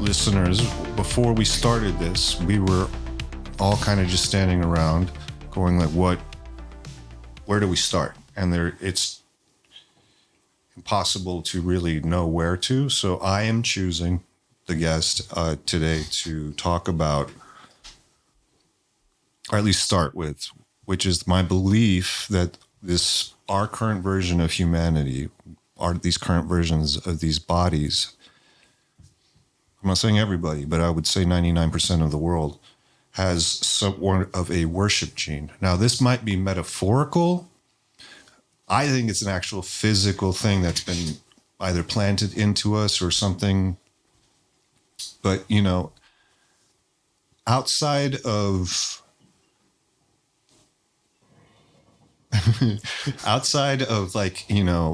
listeners, before we started this, we were all kind of just standing around going like, where do we start? And it's impossible to really know where to. So I am choosing the guest today to talk about, or at least start with, which is my belief that our current version of humanity, these current versions of these bodies, I'm not saying everybody, but I would say 99% of the world has somewhat of a worship gene. Now, this might be metaphorical. I think it's an actual physical thing that's been either planted into us or something. But, outside of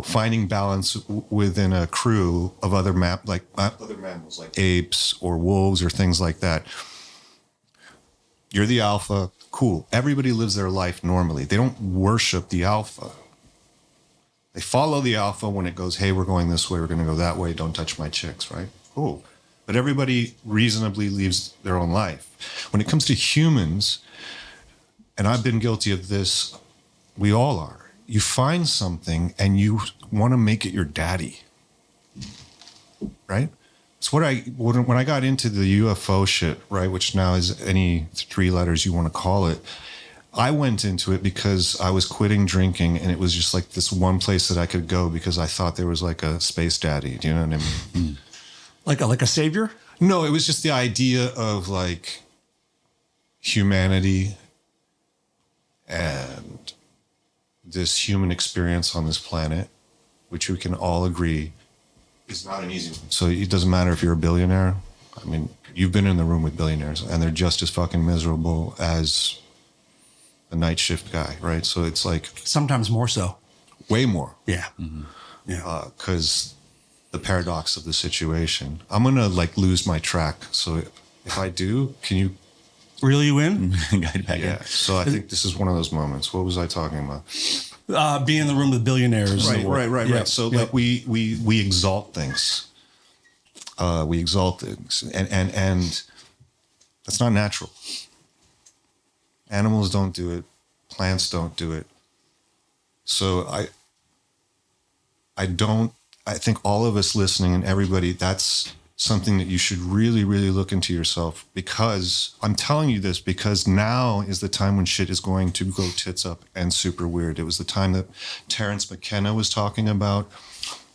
finding balance within a crew of other mammals like apes or wolves or things like that, you're the alpha. Cool. Everybody lives their life normally. They don't worship the alpha. They follow the alpha when it goes, hey, we're going this way, we're going to go that way, don't touch my chicks, right? Cool. But everybody reasonably lives their own life. When it comes to humans, and I've been guilty of this, we all are. You find something and you want to make it your daddy, right? It's when I got into the UFO shit, right, which now is any 3 letters you want to call it, I went into it because I was quitting drinking, and it was just like this one place that I could go because I thought there was like a space daddy. Do you know what I mean? Like a savior? No, it was just the idea of like humanity and this human experience on this planet, which we can all agree is not an easy one. So it doesn't matter if you're a billionaire. I mean, you've been in the room with billionaires and they're just as fucking miserable as a night shift guy, right? So it's like sometimes more so. Way more. Yeah. Mm-hmm. Yeah. Because the paradox of the situation. I'm going to like lose my track. So if I do, can you reel you in? Yeah. So I think this is one of those moments. What was I talking about? Being in the room with billionaires. Right. So like we exalt things. We exalt things. And that's not natural. Animals don't do it. Plants don't do it. So I think all of us listening and everybody, that's something that you should really, really look into yourself, because I'm telling you this because now is the time when shit is going to go tits up and super weird. It was the time that Terrence McKenna was talking about.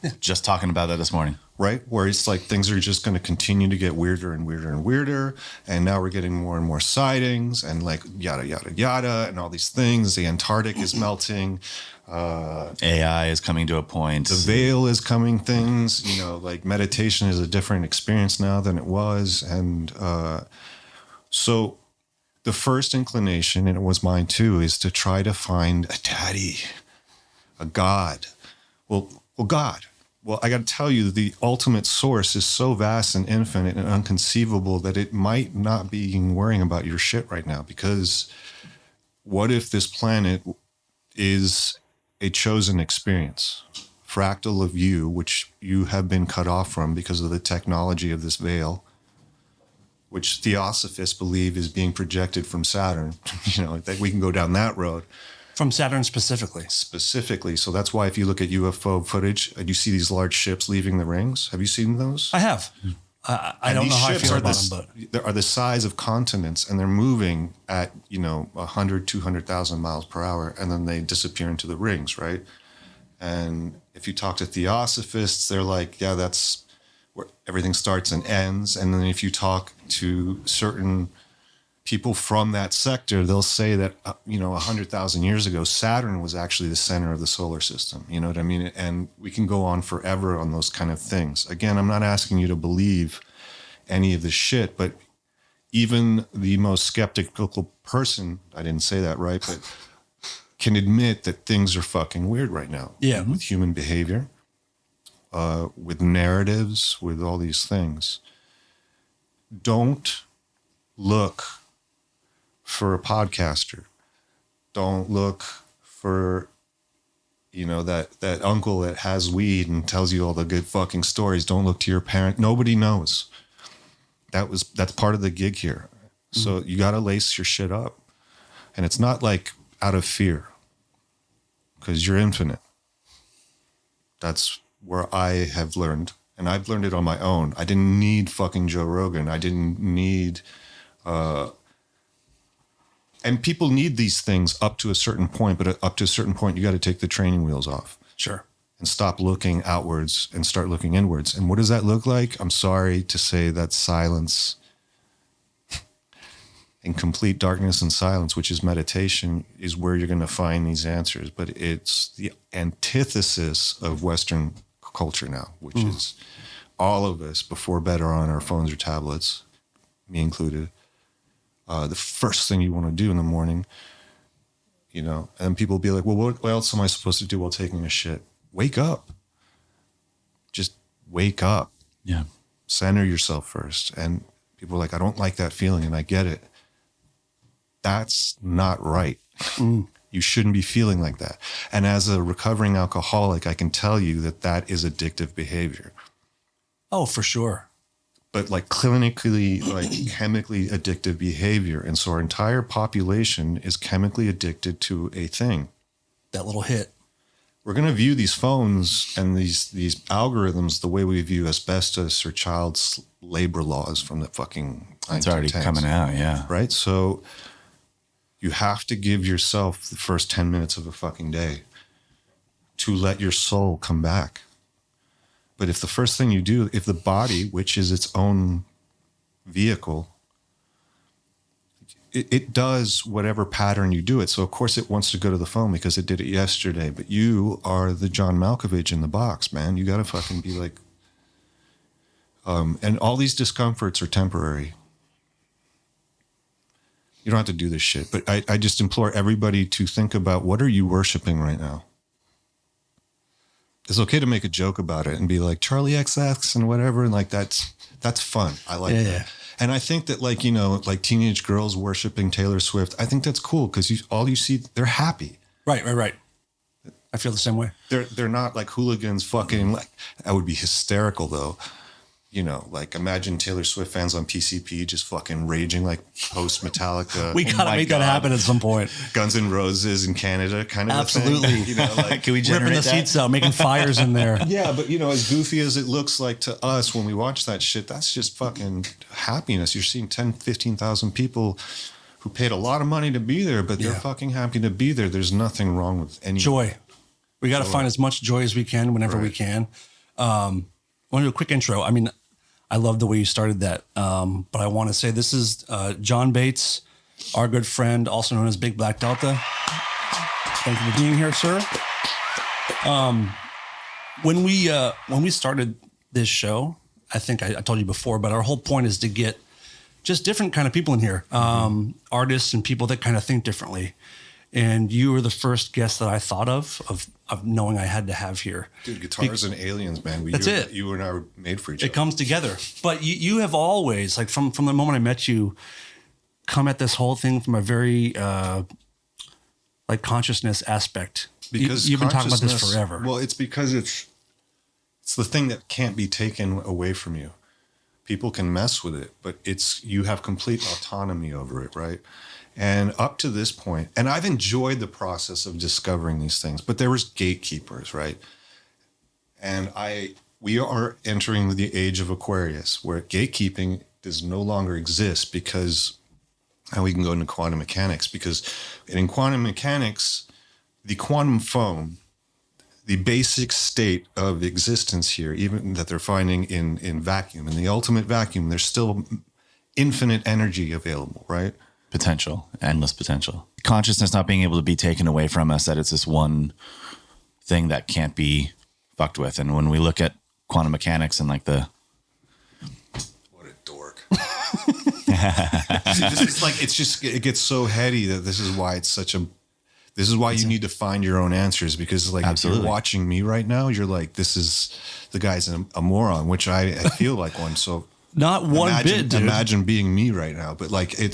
Yeah. Just talking about that this morning. Right? Where it's like things are just going to continue to get weirder and weirder and weirder. And now we're getting more and more sightings and like yada, yada, yada, and all these things. The Antarctic is melting. AI is coming to a point. The veil is coming things. Like meditation is a different experience now than it was. And so the first inclination, and it was mine too, is to try to find a daddy, a God. Well, God. Well, I got to tell you, the ultimate source is so vast and infinite and unconceivable that it might not be worrying about your shit right now. Because what if this planet is a chosen experience, fractal of you, which you have been cut off from because of the technology of this veil, which theosophists believe is being projected from Saturn. That we can go down that road. From Saturn specifically. So that's why if you look at UFO footage, you see these large ships leaving the rings. Have you seen those? I have. I don't know how I feel about them, but they are the size of continents, and they're moving at 100, 200,000 miles per hour, and then they disappear into the rings, right? And if you talk to theosophists, they're like, yeah, that's where everything starts and ends. And then if you talk to certain people from that sector, they'll say that 100,000 years ago, Saturn was actually the center of the solar system. You know what I mean? And we can go on forever on those kind of things. Again, I'm not asking you to believe any of this shit, but even the most skeptical person, I didn't say that right, but can admit that things are fucking weird right now. Yeah. With human behavior, with narratives, with all these things. Don't look for a podcaster. Don't look for, that uncle that has weed and tells you all the good fucking stories. Don't look to your parent. Nobody knows. That's part of the gig here. So you got to lace your shit up. And it's not like out of fear, because you're infinite. That's where I have learned. And I've learned it on my own. I didn't need fucking Joe Rogan. I didn't need, and people need these things up to a certain point, but up to a certain point, you got to take the training wheels off. Sure. And stop looking outwards and start looking inwards. And what does that look like? I'm sorry to say that silence, in complete darkness and silence, which is meditation, is where you're going to find these answers. But it's the antithesis of Western culture now, which is all of us before bed are on our phones or tablets, me included. The first thing you want to do in the morning, and people will be like, well, what else am I supposed to do while taking a shit? Wake up. Just wake up. Yeah. Center yourself first. And people are like, I don't like that feeling, and I get it. That's not right. You shouldn't be feeling like that. And as a recovering alcoholic, I can tell you that is addictive behavior. Oh, for sure. But like clinically, like chemically addictive behavior. And so our entire population is chemically addicted to a thing. That little hit. We're going to view these phones and these algorithms the way we view asbestos or child labor laws from the fucking... It's already 1910s. coming out, yeah. Right? So you have to give yourself the first 10 minutes of a fucking day to let your soul come back. But if the first thing you do, if the body, which is its own vehicle, it does whatever pattern you do it. So of course it wants to go to the phone because it did it yesterday. But you are the John Malkovich in the box, man. You got to fucking be like, and all these discomforts are temporary. You don't have to do this shit. But I just implore everybody to think about, what are you worshiping right now? It's okay to make a joke about it and be like Charlie XX and whatever. And like, that's fun. I like that. Yeah. And I think that like teenage girls worshiping Taylor Swift, I think that's cool because all you see, they're happy. Right. I feel the same way. They're not like hooligans fucking like, that would be hysterical though. Like imagine Taylor Swift fans on PCP just fucking raging like post Metallica. We gotta make that happen at some point. Guns N' Roses in Canada, kind of. Absolutely. A thing. Like can we ripping the seats out, making fires in there? Yeah, but as goofy as it looks like to us when we watch that shit, that's just fucking happiness. You're seeing 10, 15,000 people who paid a lot of money to be there, but they're fucking happy to be there. There's nothing wrong with any joy. We got to find as much joy as we can whenever we can. I want to do a quick intro. I mean, I love the way you started that. But I want to say this is John Bates, our good friend, also known as Big Black Delta. Thank you for being here, sir. When we started this show, I think I told you before, but our whole point is to get just different kind of people in here, artists and people that kind of think differently. And you were the first guest that I thought of knowing I had to have here. Dude, guitars and aliens, man. That's it. You and I were made for each other. It comes together. But you have always, like from the moment I met you, come at this whole thing from a very like consciousness aspect. Because you've been talking about this forever. Well, it's because it's the thing that can't be taken away from you. People can mess with it, but you have complete autonomy over it, right? And up to this point, and I've enjoyed the process of discovering these things, but there was gatekeepers, right? And we are entering the age of Aquarius, where gatekeeping does no longer exist because, and we can go into quantum mechanics, because in quantum mechanics, the quantum foam, the basic state of existence here, even that they're finding in vacuum, in the ultimate vacuum, there's still infinite energy available, right? Potential, endless potential. Consciousness not being able to be taken away from us, that it's this one thing that can't be fucked with. And when we look at quantum mechanics and like the... What a dork. It gets so heady that this is why you need to find your own answers, because like Absolutely. If you're watching me right now, you're like, the guy's a moron, which I feel like one. So not one bit, dude. Imagine being me right now. But like look,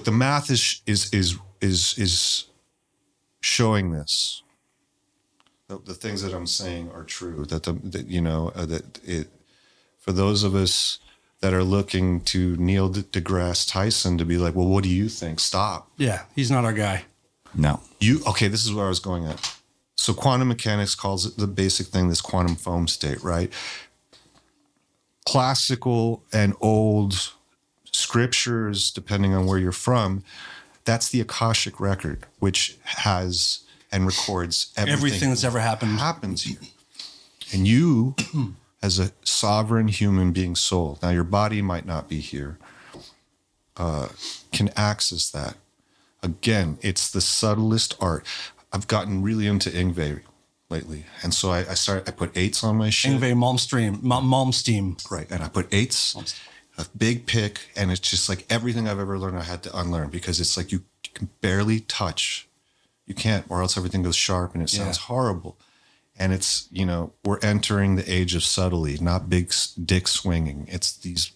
the math is showing this. the things that I'm saying are true. For those of us that are looking to Neil deGrasse Tyson to be like, well, what do you think? Stop. Yeah, he's not our guy. No. Okay, this is where I was going at. So quantum mechanics calls it the basic thing, this quantum foam state, right? Classical and old scriptures, depending on where you're from, that's the Akashic record, which has and records Everything that's ever happened. happens here. And you, as a sovereign human being soul, now your body might not be here, can access that. Again, it's the subtlest art. I've gotten really into Ingve lately. And so I put 8s on my shit. Ingve Malmsteen. Right. And I put 8s, a big pick, and it's just like everything I've ever learned I had to unlearn, because it's like you can barely touch. You can't, or else everything goes sharp and it sounds horrible. And it's, we're entering the age of subtlety, not big dick swinging. It's these.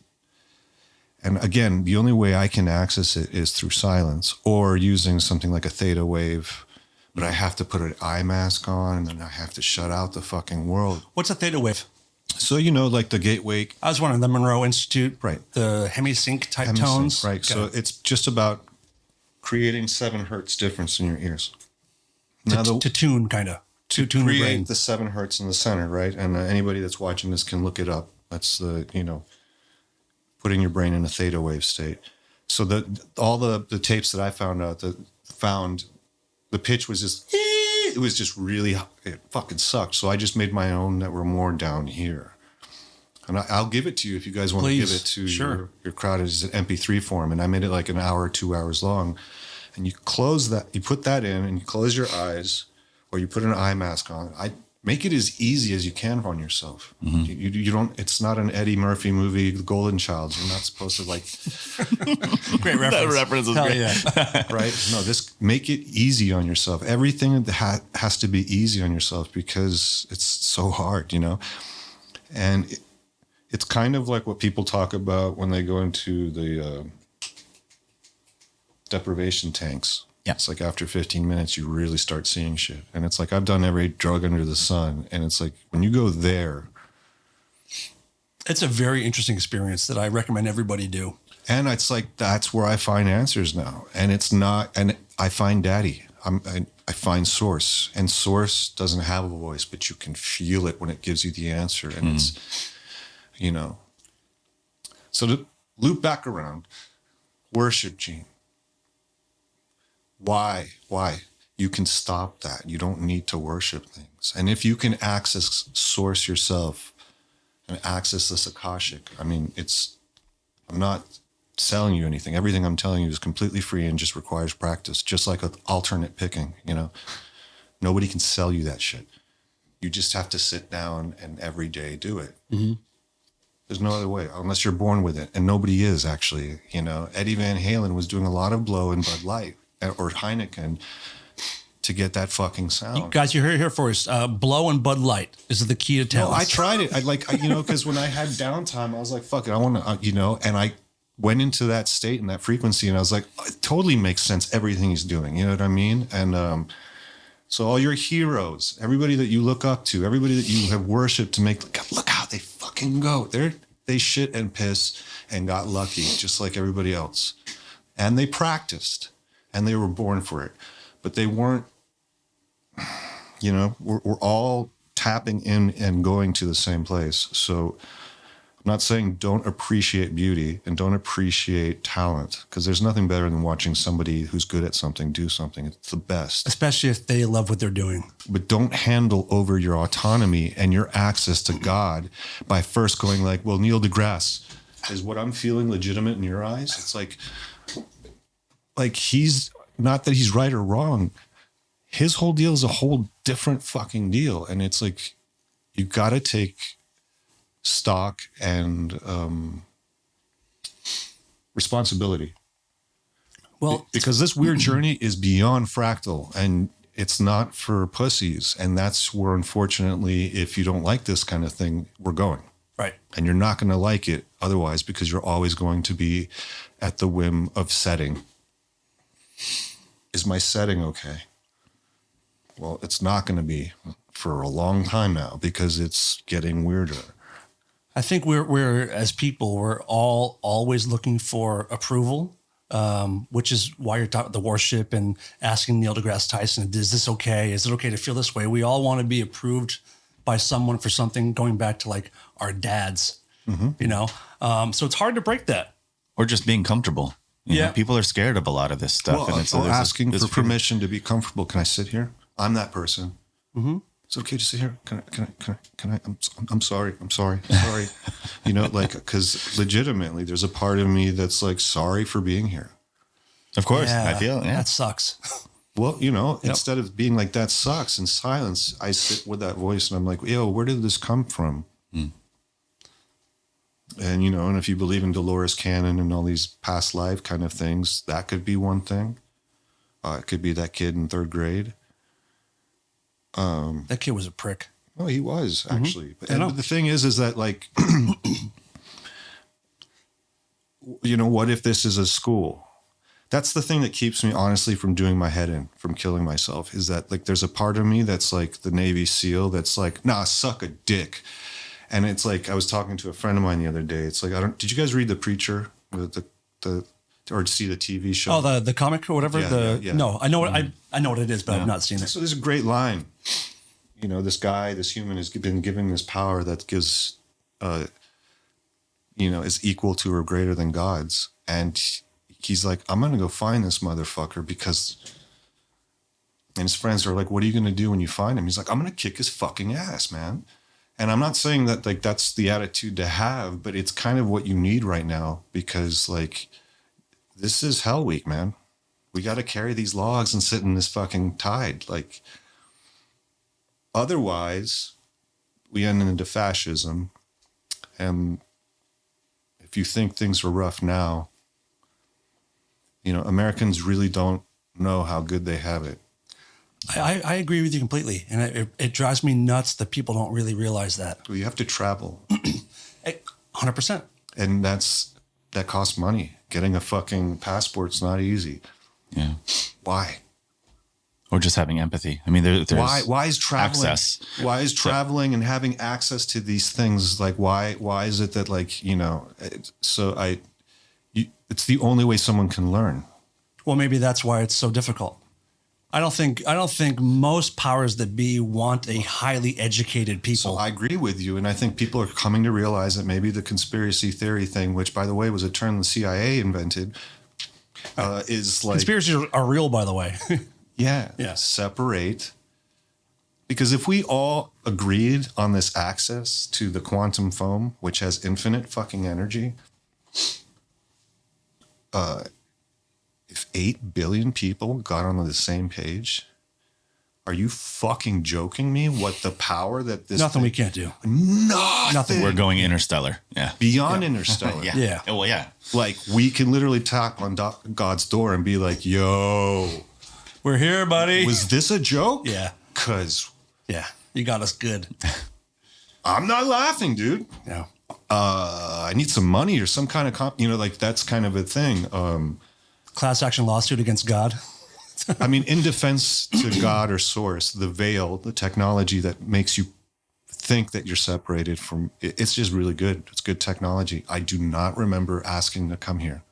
And again, the only way I can access it is through silence or using something like a theta wave. But I have to put an eye mask on, and then I have to shut out the fucking world. What's a theta wave? So, like the gateway. I was wondering, the Monroe Institute. Right. The hemisync type tones. Right. So it's just about creating 7 hertz difference in your ears. To tune, kind of. To tune the brain. Create the 7 hertz in the center, right? And anybody that's watching this can look it up. That's the, putting your brain in a theta wave state. So all the tapes that I found the pitch was just, it was just really, it fucking sucked. So I just made my own that were more down here. And I'll give it to you if you guys want to give it to your crowd as an MP3 form. And I made it like an hour, 2 hours long. And you close that, you put that in and you close your eyes, or you put an eye mask on. I make it as easy as you can on yourself. Mm-hmm. You don't, it's not an Eddie Murphy movie, The Golden Child. You're not supposed to Great reference. That reference is great. Yeah. Right? No, make it easy on yourself. Everything has to be easy on yourself because it's so hard, And it's kind of like what people talk about when they go into the deprivation tanks. Yeah. It's like after 15 minutes, you really start seeing shit. And it's like, I've done every drug under the sun. And it's like, when you go there. It's a very interesting experience that I recommend everybody do. And it's like, that's where I find answers now. And it's not, and I find daddy. I find source. And source doesn't have a voice, but you can feel it when it gives you the answer. And it's, So to loop back around, worship, Gene. Why? You can stop that. You don't need to worship things. And if you can access source yourself and access this Akashic, I'm not selling you anything. Everything I'm telling you is completely free and just requires practice, just like with alternate picking, Nobody can sell you that shit. You just have to sit down and every day do it. Mm-hmm. There's no other way, unless you're born with it. And nobody is, actually. Eddie Van Halen was doing a lot of blow in Bud Light or Heineken to get that fucking sound. You guys, you're here for us. Blow and Bud Light is the key to talent. No, I tried it. Because when I had downtime, I was like, fuck it, I want to, and I went into that state and that frequency, and I was like, it totally makes sense, everything he's doing. You know what I mean? And so all your heroes, everybody that you look up to, everybody that you have worshipped to make, look how they fucking go. They shit and piss and got lucky, just like everybody else. And they practiced, and they were born for it. But they weren't, we're all tapping in and going to the same place. So I'm not saying don't appreciate beauty and don't appreciate talent, because there's nothing better than watching somebody who's good at something do something. It's the best. Especially if they love what they're doing. But don't handle over your autonomy and your access to God by first going like, well, Neil deGrasse, is what I'm feeling legitimate in your eyes? It's like he's not that he's right or wrong. His whole deal is a whole different fucking deal. And it's like, you got to take stock and responsibility. Well, because this weird journey is beyond fractal, and it's not for pussies. And that's where, unfortunately, if you don't like this kind of thing, we're going. Right. And you're not going to like it otherwise, because you're always going to be at the whim of setting. Is my setting okay? Well, it's not going to be for a long time now because it's getting weirder. I think we're as people, we're all always looking for approval, which is why you're talking the worship and asking Neil deGrasse Tyson, is this okay? Is it okay to feel this way? We all want to be approved by someone for something, going back to like our dads, you know? So it's hard to break that. Or just being comfortable. You know, people are scared of a lot of this stuff. Well, and it's asking for permission to be comfortable. Can I sit here? I'm that person. Mm-hmm. Is it okay to sit here? Can I? I'm sorry. You know, like, because legitimately, there's a part of me that's like sorry for being here. Of course, I feel that sucks. Well, you know, instead of being like that sucks in silence, I sit with that voice and I'm like, yo, where did this come from? And you know, and if you believe in Dolores Cannon and all these past life kind of things, that could be one thing. It could be that kid in 3rd grade. That kid was a prick. Oh, he was actually. But the thing is that like, you know, what if this is a school? That's the thing that keeps me honestly from doing my head in, from killing myself, is that like, there's a part of me that's like the Navy SEAL that's like, nah, suck a dick. And it's like, I was talking to a friend of mine the other day. It's like, did you guys read The Preacher? Or see the TV show? Oh, the comic or whatever. Yeah. No, I know what I know what it is, but I've not seen it. So there's a great line. You know, this human has been given this power that gives, you know, is equal to or greater than God's. And he's like, I'm going to go find this motherfucker because, and his friends are like, what are you going to do when you find him? He's like, I'm going to kick his fucking ass, man. And I'm not saying that like that's the attitude to have, but it's kind of what you need right now because like, this is Hell Week, man. We got to carry these logs and sit in this fucking tide. Like, otherwise, we end into fascism. And if you think things are rough now, you know, Americans really don't know how good they have it. I agree with you completely. And it drives me nuts that people don't really realize that. Well, you have to travel. 100%. And that costs money. Getting a fucking passport's not easy. Yeah. Why? Or just having empathy. I mean, there's why is traveling? access. Why is traveling and having access to these things like why is it that like, you know? It's the only way someone can learn. Well, maybe that's why it's so difficult. I don't think most powers that be want a highly educated people. So I agree with you, and I think people are coming to realize that maybe the conspiracy theory thing, which by the way was a term the CIA invented, is like conspiracies are real, by the way. Yeah. Separate. Because if we all agreed on this access to the quantum foam, which has infinite fucking energy, if 8 billion people got on the same page, are you fucking joking me? What the power that this Nothing we can't do. Nothing. We're going interstellar. Yeah. Beyond interstellar. Yeah. Well, yeah. Like we can literally tap on God's door and be like, yo, we're here, buddy. Was this a joke? Yeah. Cause you got us good. I'm not laughing, dude. Yeah. I need some money or some kind of like that's kind of a thing. Class action lawsuit against God. I mean, in defense to God or source, the veil, the technology that makes you think that you're separated from, it's just really good. It's good technology. I do not remember asking to come here.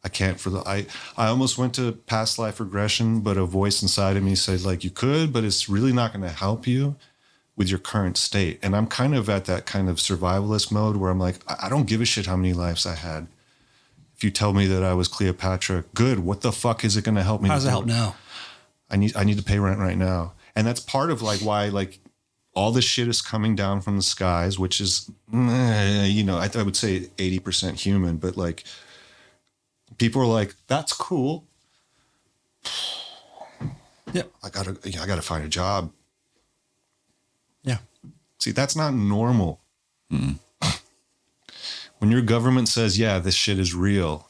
I can't I almost went to past life regression, but a voice inside of me said like, you could, but it's really not going to help you with your current state. And I'm kind of at that kind of survivalist mode where I'm like, I don't give a shit how many lives I had. If you tell me that I was Cleopatra, good. What the fuck is it going to help me? How does it help now? I need to pay rent right now. And that's part of like why like all this shit is coming down from the skies, which is, I would say 80% human, but like people are like, that's cool. Yeah. I gotta find a job. Yeah. See, that's not normal. Mm. When your government says, yeah, this shit is real,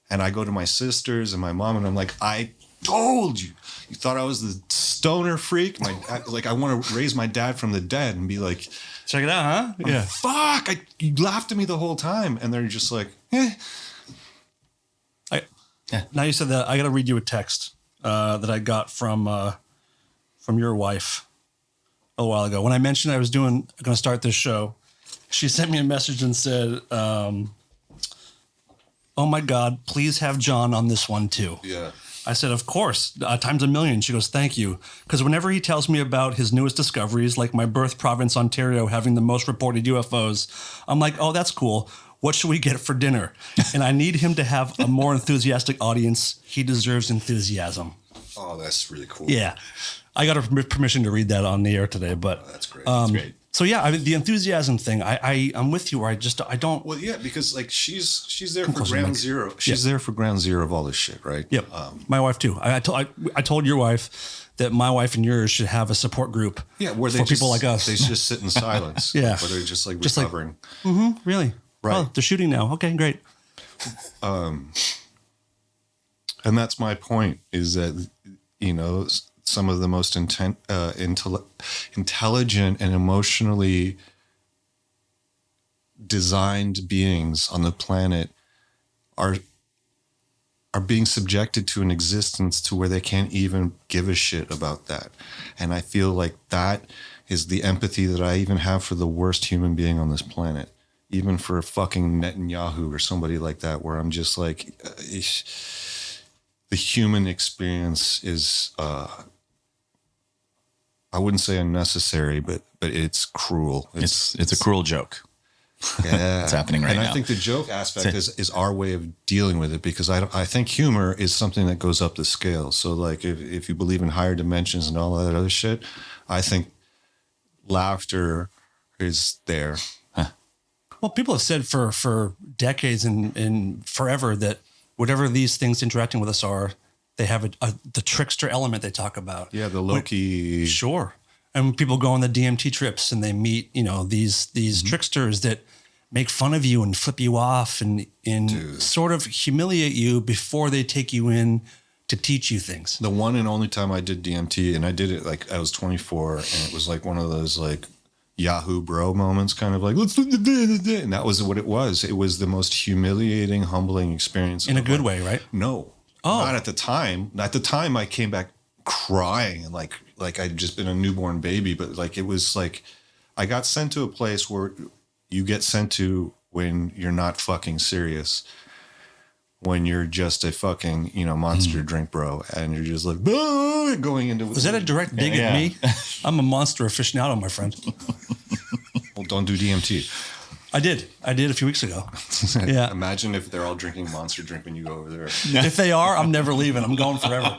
and I go to my sisters and my mom and I'm like, I told you. You thought I was the stoner freak? I want to raise my dad from the dead and be like, check it out, huh? Yeah. Fuck. You laughed at me the whole time. And they're just like, eh. Now you said that, I got to read you a text that I got from your wife. a while ago. When I mentioned I was going to start this show, she sent me a message and said, "Oh my God, please have John on this one too." Yeah. I said, "Of course, times a million." She goes, "Thank you." Because whenever he tells me about his newest discoveries, like my birth province, Ontario, having the most reported UFOs, I'm like, "Oh, that's cool. What should we get for dinner?" And I need him to have a more enthusiastic audience. He deserves enthusiasm. Oh, that's really cool. Yeah. I got permission to read that on the air today, but That's great. That's great. so yeah, I mean, the enthusiasm thing, I'm with you where I don't. Well, yeah, because like she's there for ground zero. She's there for ground zero of all this shit, right? Yep. My wife too. I told your wife that my wife and yours should have a support group. Yeah, where they for just, people like us. They just sit in silence. Yeah. Where they're just like Just like- recovering. Really? Right. Oh, they're shooting now. Okay, great. And that's my point, is that, you know, some of the most intelligent and emotionally designed beings on the planet are being subjected to an existence to where they can't even give a shit about that. And I feel like that is the empathy that I even have for the worst human being on this planet, even for fucking Netanyahu or somebody like that, where I'm just like, the human experience is, I wouldn't say unnecessary, but it's cruel. It's a cruel joke. Yeah, It's happening right and now. I think the joke aspect is our way of dealing with it, because I think humor is something that goes up the scale. So like if you believe in higher dimensions and all that other shit, I think laughter is there. Well, people have said for decades and forever that whatever these things interacting with us are, they have the trickster element they talk about. Yeah, the Loki. Sure. And people go on the DMT trips and they meet, you know, these tricksters that make fun of you and flip you off and sort of humiliate you before they take you in to teach you things. The one and only time I did DMT, and I did it like I was 24, and it was like one of those like Yahoo bro moments, kind of like, let's do the, and that was what it was. It was the most humiliating, humbling experience. In a good way, right? No, not at the time. At the time, I came back crying and like I'd just been a newborn baby. But like it was like I got sent to a place where you get sent to when you're not fucking serious, when you're just a fucking, you know, monster drink bro, and you're just like going into. Was that a direct dig at me? I'm a monster aficionado, my friend. Well, don't do DMT. I did a few weeks ago. Yeah. Imagine if they're all drinking monster drink when you go over there. If they are, I'm never leaving. I'm going forever.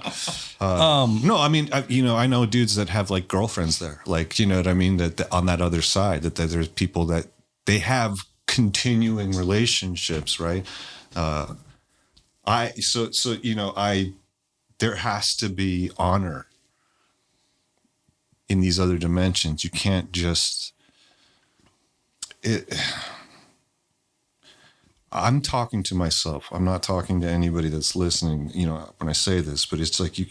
No, I mean, I know dudes that have like girlfriends there, like, you know what I mean? That on that other side, that there's people that they have continuing relationships, right? There has to be honor in these other dimensions. You can't just. I'm talking to myself. I'm not talking to anybody that's listening, you know, when I say this, but it's like you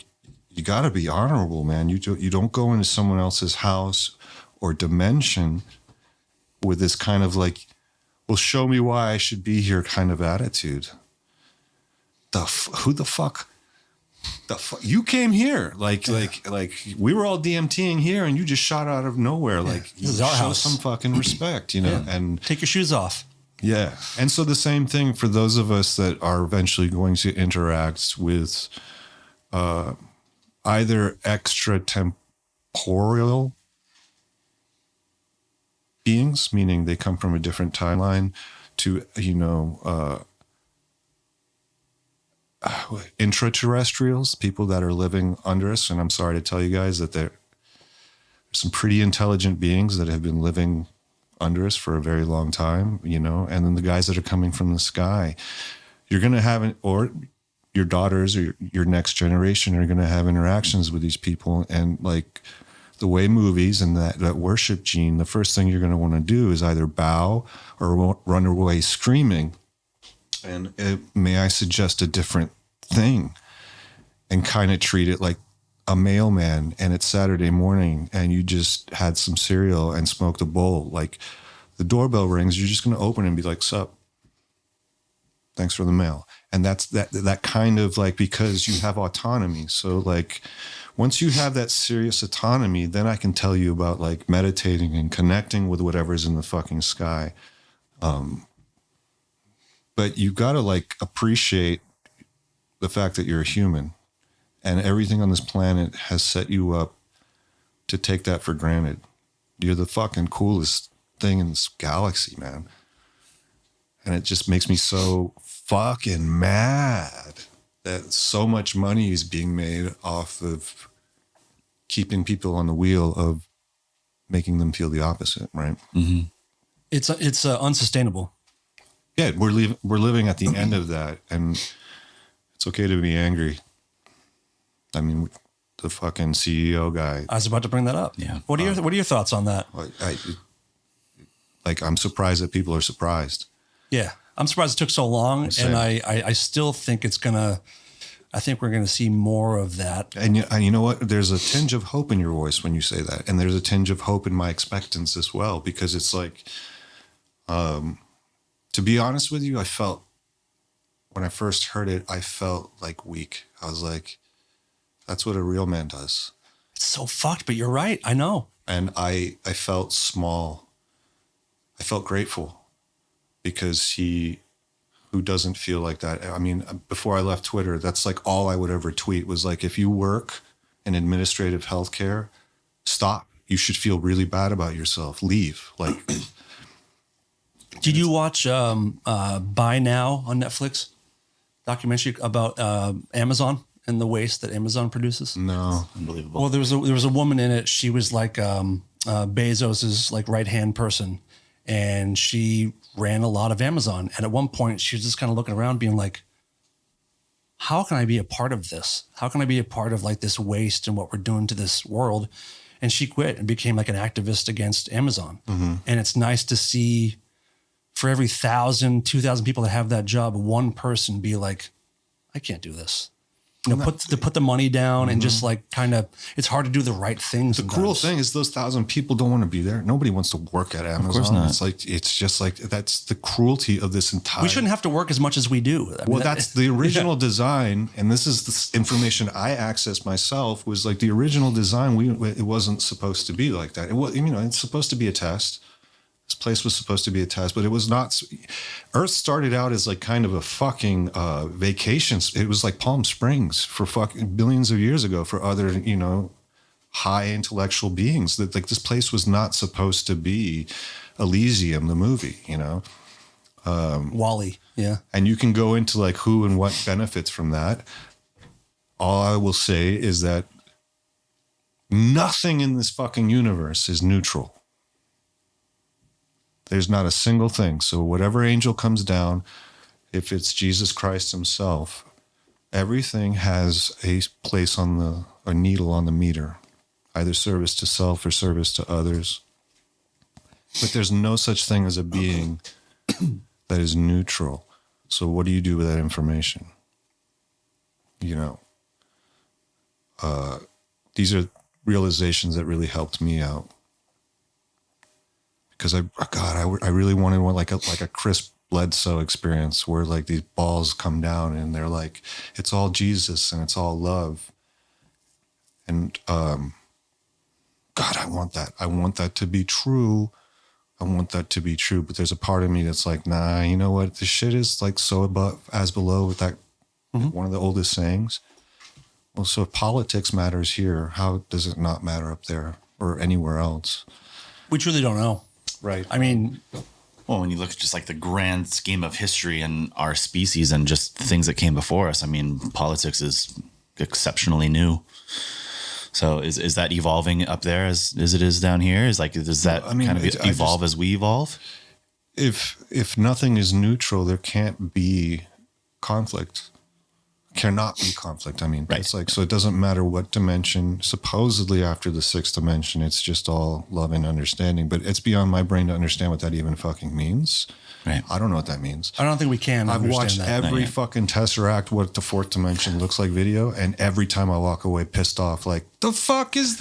got to be honorable, man. You don't go into someone else's house or dimension with this kind of like, well, show me why I should be here kind of attitude. Who the fuck? You came here like we were all DMTing here, and you just shot out of nowhere. Like, this is our show house. some fucking respect, you know. And Take your shoes off. yeah, and so the same thing for those of us that are eventually going to interact with either extratemporal beings, meaning they come from a different timeline, to, you know, intraterrestrials, people that are living under us. And I'm sorry to tell you guys that there's some pretty intelligent beings that have been living under us for a very long time, you know. And then the guys that are coming from the sky, you're going to have, or your daughters or your next generation are going to have interactions with these people. And like the way movies and that worship gene, the first thing you're going to want to do is either bow or run away screaming. And may I suggest a different thing and kind of treat it like a mailman, and it's Saturday morning and you just had some cereal and smoked a bowl. Like the doorbell rings, you're just going to open it and be like, sup, thanks for the mail. And that's that kind of like, because you have autonomy. So like, once you have that serious autonomy, then I can tell you about like meditating and connecting with whatever's in the fucking sky. But you got to like appreciate the fact that you're a human, and everything on this planet has set you up to take that for granted. You're the fucking coolest thing in this galaxy, man. And it just makes me so fucking mad that so much money is being made off of keeping people on the wheel of making them feel the opposite, right? Mm-hmm. It's unsustainable. Yeah, we're living at the end of that, and it's okay to be angry. I mean, the fucking CEO guy. I was about to bring that up. Yeah. What are your thoughts on that? I'm surprised that people are surprised. Yeah, I'm surprised it took so long, and I still think I think we're gonna see more of that. And you know what? There's a tinge of hope in your voice when you say that, and there's a tinge of hope in my expectance as well, because it's like, to be honest with you, I felt when I first heard it, I felt like weak. I was like, that's what a real man does. It's so fucked, but you're right. I know. And I felt small. I felt grateful. Because who doesn't feel like that? I mean, before I left Twitter, that's like all I would ever tweet was like, if you work in administrative healthcare, stop. You should feel really bad about yourself. Leave. Like, did you watch Buy Now on Netflix? Documentary about Amazon and the waste that Amazon produces? No. Unbelievable. Well, there was a woman in it. She was like Bezos's like right-hand person. And she ran a lot of Amazon. And at one point, she was just kind of looking around being like, how can I be a part of this? How can I be a part of like this waste and what we're doing to this world? And she quit and became like an activist against Amazon. Mm-hmm. And it's nice to see for every 1,000, 2,000 people that have that job, one person be like, I can't do this. You know, put the money down and just like kind of, it's hard to do the right things. The cruel thing is those 1,000 people don't want to be there. Nobody wants to work at Amazon. Of course not. It's just like, that's the cruelty of this entire. We shouldn't have to work as much as we do. I mean, that's the original design. And this is the information I accessed myself was like the original design. It wasn't supposed to be like that. It was, it's supposed to be a test. This place was supposed to be a test, but it was not. Earth started out as like kind of a fucking vacation. It was like Palm Springs for fucking billions of years ago for other, high intellectual beings. That like this place was not supposed to be Elysium, the movie, Wall-E, yeah. And you can go into like who and what benefits from that. All I will say is that nothing in this fucking universe is neutral. There's not a single thing. So whatever angel comes down, if it's Jesus Christ himself, everything has a place on a needle on the meter, either service to self or service to others. But there's no such thing as a being that is neutral. So what do you do with that information? These are realizations that really helped me out. Because I really wanted one like a Chris Bledsoe experience where like these balls come down and they're like, it's all Jesus and it's all love. And God, I want that. I want that to be true. I want that to be true. But there's a part of me that's like, nah, you know what? This shit is like so above as below with that one of the oldest sayings. Well, so if politics matters here, how does it not matter up there or anywhere else? We truly don't know. Right. I mean, well, when you look at just like the grand scheme of history and our species and just things that came before us, I mean, politics is exceptionally new. So is that evolving up there as it is down here? Does that kind of evolve as we evolve? If nothing is neutral, there can't be conflict. Cannot be conflict. I mean, right. It's like, so it doesn't matter what dimension. Supposedly after the sixth dimension, it's just all love and understanding. But it's beyond my brain to understand what that even fucking means. Right. I don't know what that means. I don't think we can. I've watched every fucking Tesseract, what the fourth dimension looks like video, and every time I walk away pissed off, like, the fuck is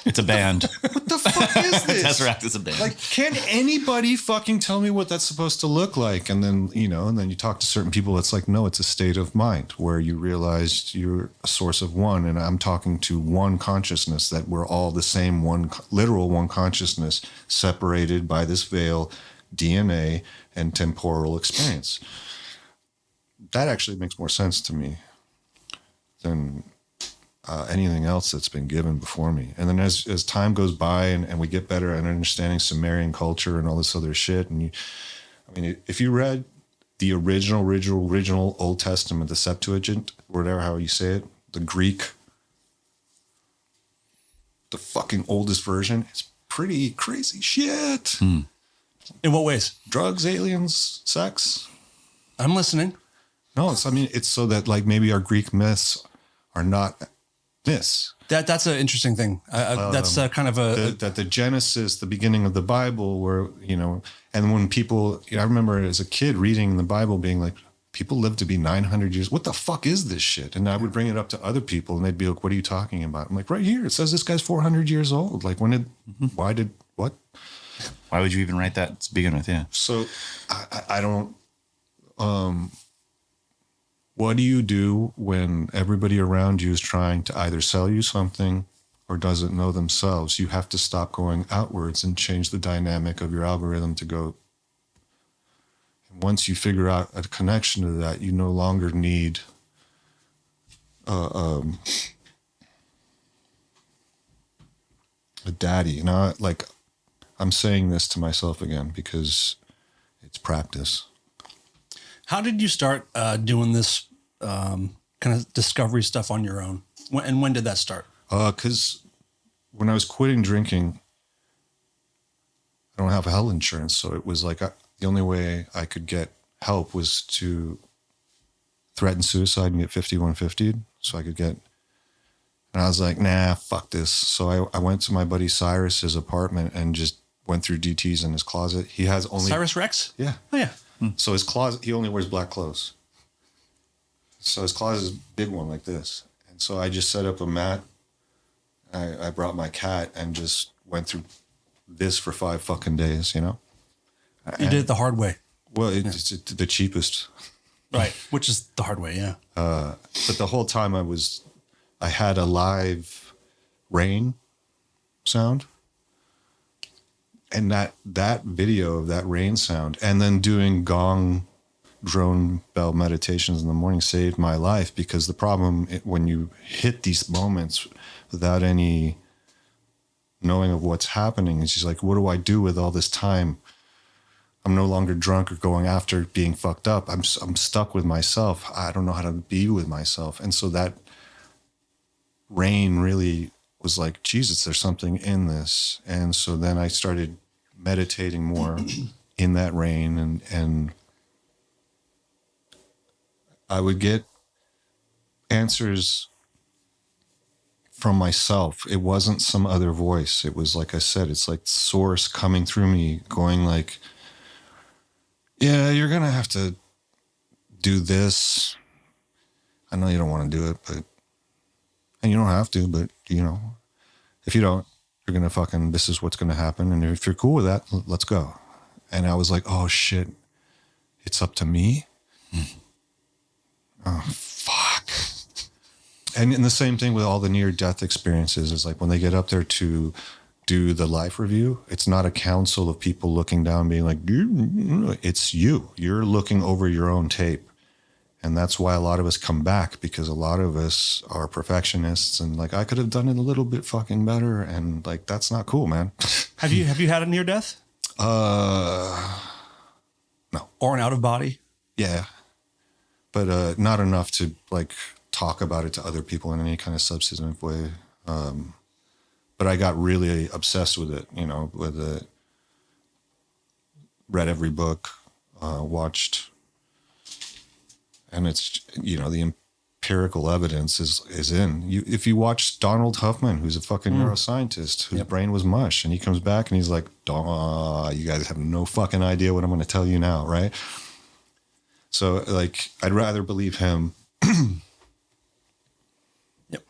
It's a band. What the fuck is this? Tesseract is a band. Like, can anybody fucking tell me what that's supposed to look like? And then, and then you talk to certain people, it's like, no, it's a state of mind where you realize you're a source of one. And I'm talking to one consciousness, that we're all the same one, literal one consciousness, separated by this veil, DNA, and temporal experience. That actually makes more sense to me than anything else that's been given before me. And then as time goes by and we get better at understanding Sumerian culture and all this other shit, and if you read the original Old Testament, the Septuagint, whatever, how you say it, the Greek, the fucking oldest version, it's pretty crazy shit. In what ways? Drugs, aliens, sex. I'm listening. No, it's so that like maybe our Greek myths are not myths. That's an interesting thing. That's kind of that the Genesis, the beginning of the Bible, where and when people, I remember as a kid reading the Bible, being like, people live to be 900 years. What the fuck is this shit? And I would bring it up to other people, and they'd be like, "What are you talking about?" I'm like, "Right here, it says this guy's 400 years old. Like, what? Why would you even write that to begin with? Yeah. So I don't. What do you do when everybody around you is trying to either sell you something or doesn't know themselves? You have to stop going outwards and change the dynamic of your algorithm to go. And once you figure out a connection to that, you no longer need a daddy. Like, I'm saying this to myself again because it's practice. How did you start doing this kind of discovery stuff on your own? And when did that start? Because when I was quitting drinking, I don't have health insurance. So it was like the only way I could get help was to threaten suicide and get 5150'd so I could get. And I was like, nah, fuck this. So I went to my buddy Cyrus's apartment and just went through DTs in his closet. He has only... Cyrus Rex? Yeah. Oh, yeah. So his closet, he only wears black clothes. So his closet is a big one like this. And so I just set up a mat. I brought my cat and just went through this for 5 fucking days, You did it the hard way. Well, it's the cheapest. Right. Which is the hard way, yeah. But the whole time I had a live rain sound. And that video of that rain sound, and then doing gong drone bell meditations in the morning saved my life, because the problem when you hit these moments without any knowing of what's happening is just like, what do I do with all this time? I'm no longer drunk or going after being fucked up. I'm stuck with myself. I don't know how to be with myself. And so that rain really was like, Jesus, there's something in this. And so then I started meditating more in that rain, and I would get answers from myself. It wasn't some other voice. It was, like I said, it's like source coming through me going like, yeah, you're going to have to do this. I know you don't want to do it, and you don't have to, but if you don't, you're going to fucking, this is what's going to happen. And if you're cool with that, let's go. And I was like, oh shit, it's up to me. Oh, fuck. And the same thing with all the near-death experiences is like when they get up there to do the life review, it's not a council of people looking down being like, it's you. You're looking over your own tape. And that's why a lot of us come back, because a lot of us are perfectionists and like, I could have done it a little bit fucking better. And like, that's not cool, man. Have you had a near death? No. Or an out of body? Yeah. But not enough to like talk about it to other people in any kind of substantive way. But I got really obsessed with it, read every book, watched. And it's, the empirical evidence is in. If you watch Donald Huffman, who's a fucking neuroscientist, whose brain was mush, and he comes back and he's like, you guys have no fucking idea what I'm going to tell you now, right? So, like, I'd rather believe him. Yep.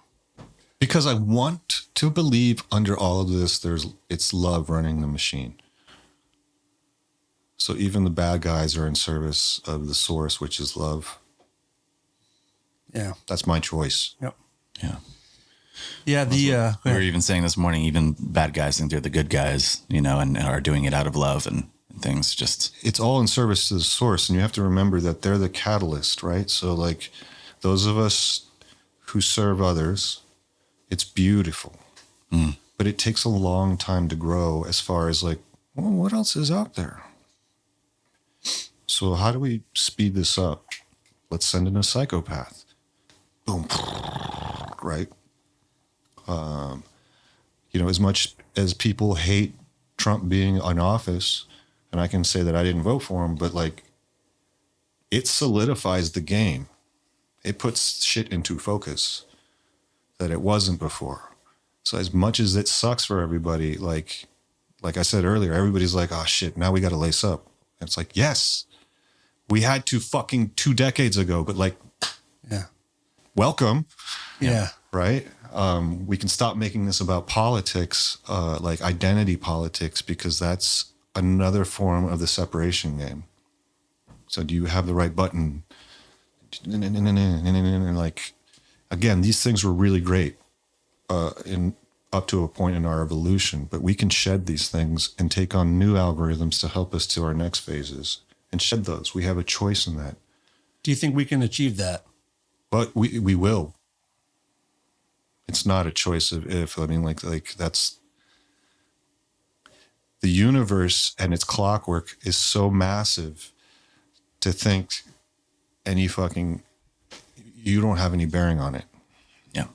Because I want to believe under all of this, it's love running the machine. So even the bad guys are in service of the source, which is love. Yeah. That's my choice. Yep. Yeah. Yeah. We were even saying this morning, even bad guys think they're the good guys, you know, and are doing it out of love and things. Just it's all in service to the source, and you have to remember that they're the catalyst, right? So like those of us who serve others, it's beautiful, but it takes a long time to grow as far as like, well, what else is out there? So how do we speed this up? Let's send in a psychopath. Boom. Right? You know, as much as people hate Trump being in office, and I can say that I didn't vote for him, but like it solidifies the game. It puts shit into focus that it wasn't before. So as much as it sucks for everybody, like I said earlier, everybody's like, oh shit, now we got to lace up. And it's like, yes, we had to fucking 2 decades ago, but like, Yeah. welcome. Yeah. Right? We can stop making this about politics, like identity politics, because that's another form of the separation game. So do you have the right button? And like, again, these things were really great in up to a point in our evolution, but we can shed these things and take on new algorithms to help us to our next phases and shed those. We have a choice in that. Do you think we can achieve that? But we will. It's not a choice of if. I mean, like that's the universe and its clockwork is so massive to think you don't have any bearing on it. yeah.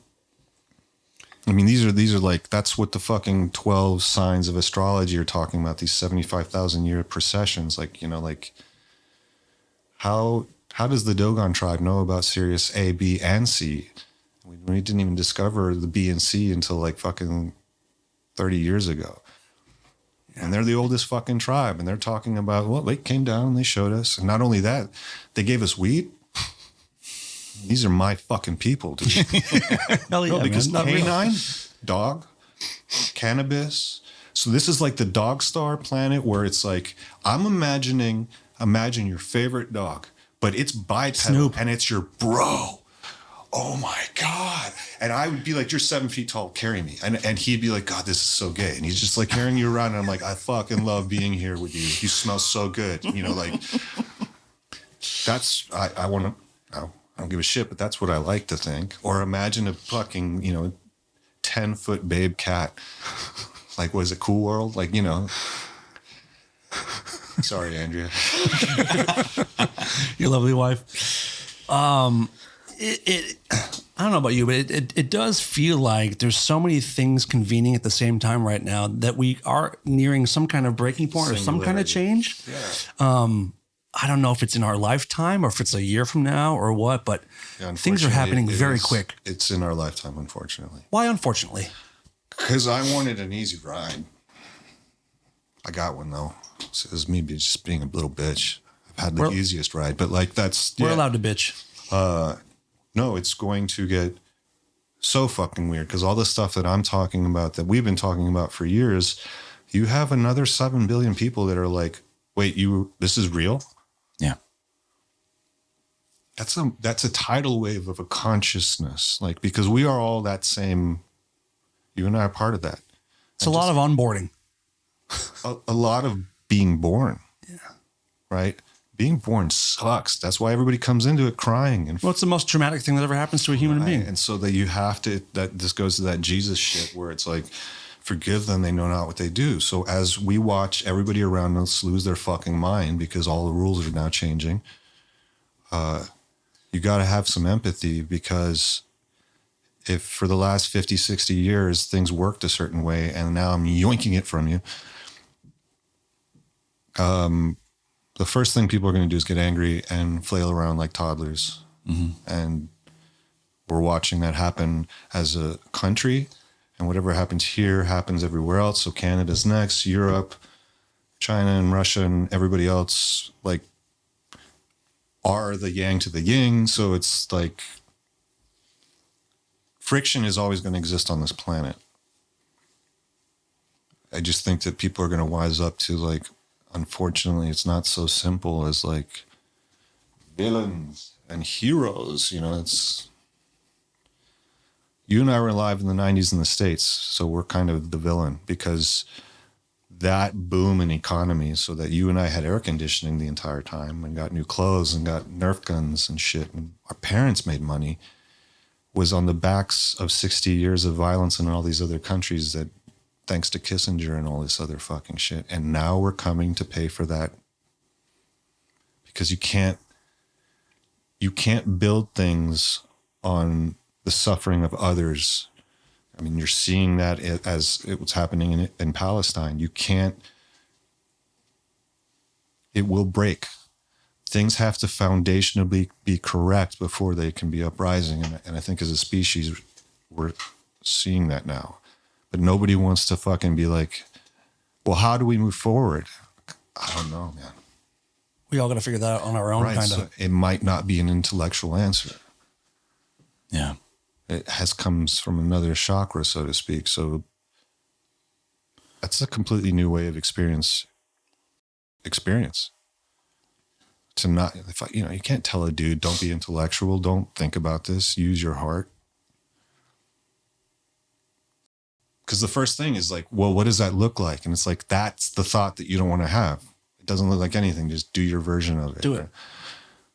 I mean, these are like, that's what the fucking 12 signs of astrology are talking about, these 75,000 year processions. Like, you know, like how does the Dogon tribe know about Sirius A, B, and C? We didn't even discover the B and C until like fucking 30 years ago. And they're the oldest fucking tribe. And they're talking about, well, they came down and they showed us. And not only that, they gave us weed. These are my fucking people, dude. Hell yeah, No, because man. Not real. canine, dog, cannabis. So this is like the dog star planet where it's like, imagine your favorite dog, but it's bipedal Snoop. and it's your bro. Oh my God. And I would be like, you're 7 feet tall, carry me. And he'd be like, God, this is so gay. And he's just like carrying you around. And I'm like, I fucking love being here with you. You smell so good. You know, like that's, I want to, I don't give a shit, but that's what I like to think. Or imagine a fucking, 10-foot babe cat. Like, was it Cool World? Like, sorry, Andrea. Your lovely wife. I don't know about you, but it does feel like there's so many things convening at the same time right now that we are nearing some kind of breaking point or some kind of change. Yeah. I don't know if it's in our lifetime or if it's a year from now or what, but things are happening very quick. It's in our lifetime, unfortunately. Why, unfortunately? Because I wanted an easy ride. I got one, though. So it was me just being a little bitch. I've had the easiest ride, but like that's... We're allowed to bitch. No, it's going to get so fucking weird because all the stuff that I'm talking about, that we've been talking about for years, you have another 7 billion people that are like, wait, this is real? Yeah. That's a tidal wave of a consciousness, like, because we are all that same. You and I are part of that. It's a lot of onboarding. A lot of being born. Yeah. Right? Being born sucks. That's why everybody comes into it crying. And Well, it's the most traumatic thing that ever happens to a human being. And so that you have to, that this goes to that Jesus shit where it's like, forgive them, they know not what they do. So as we watch everybody around us lose their fucking mind because all the rules are now changing, you got to have some empathy, because if for the last 50, 60 years, things worked a certain way and now I'm yoinking it from you, the first thing people are going to do is get angry and flail around like toddlers. Mm-hmm. And we're watching that happen as a country, and whatever happens here happens everywhere else. So Canada's next, Europe, China and Russia and everybody else like are the yang to the yin. So it's like friction is always going to exist on this planet. I just think that people are going to wise up to, like, unfortunately, it's not so simple as like villains and heroes. You know, it's, you and I were alive in the 90s in the States, so we're kind of the villain because that boom in economy, so that you and I had air conditioning the entire time and got new clothes and got Nerf guns and shit, and our parents made money, was on the backs of 60 years of violence in all these other countries that, thanks to Kissinger and all this other fucking shit. And now we're coming to pay for that because you can't build things on the suffering of others. I mean, you're seeing that as it was happening in Palestine. You can't, it will break. Things have to foundationally be correct before they can be uprising. And I think as a species, we're seeing that now. But nobody wants to fucking be like, well, how do we move forward? I don't know, man. We all got to figure that out on our own, Right, kind so of. it might not be an intellectual answer. Yeah. It comes from another chakra, so to speak. So that's a completely new way of experience. To not, you can't tell a dude, don't be intellectual, don't think about this, use your heart. Because the first thing is like, well, what does that look like? And it's like, that's the thought that you don't want to have. It doesn't look like anything. Just do your version of it. Do it.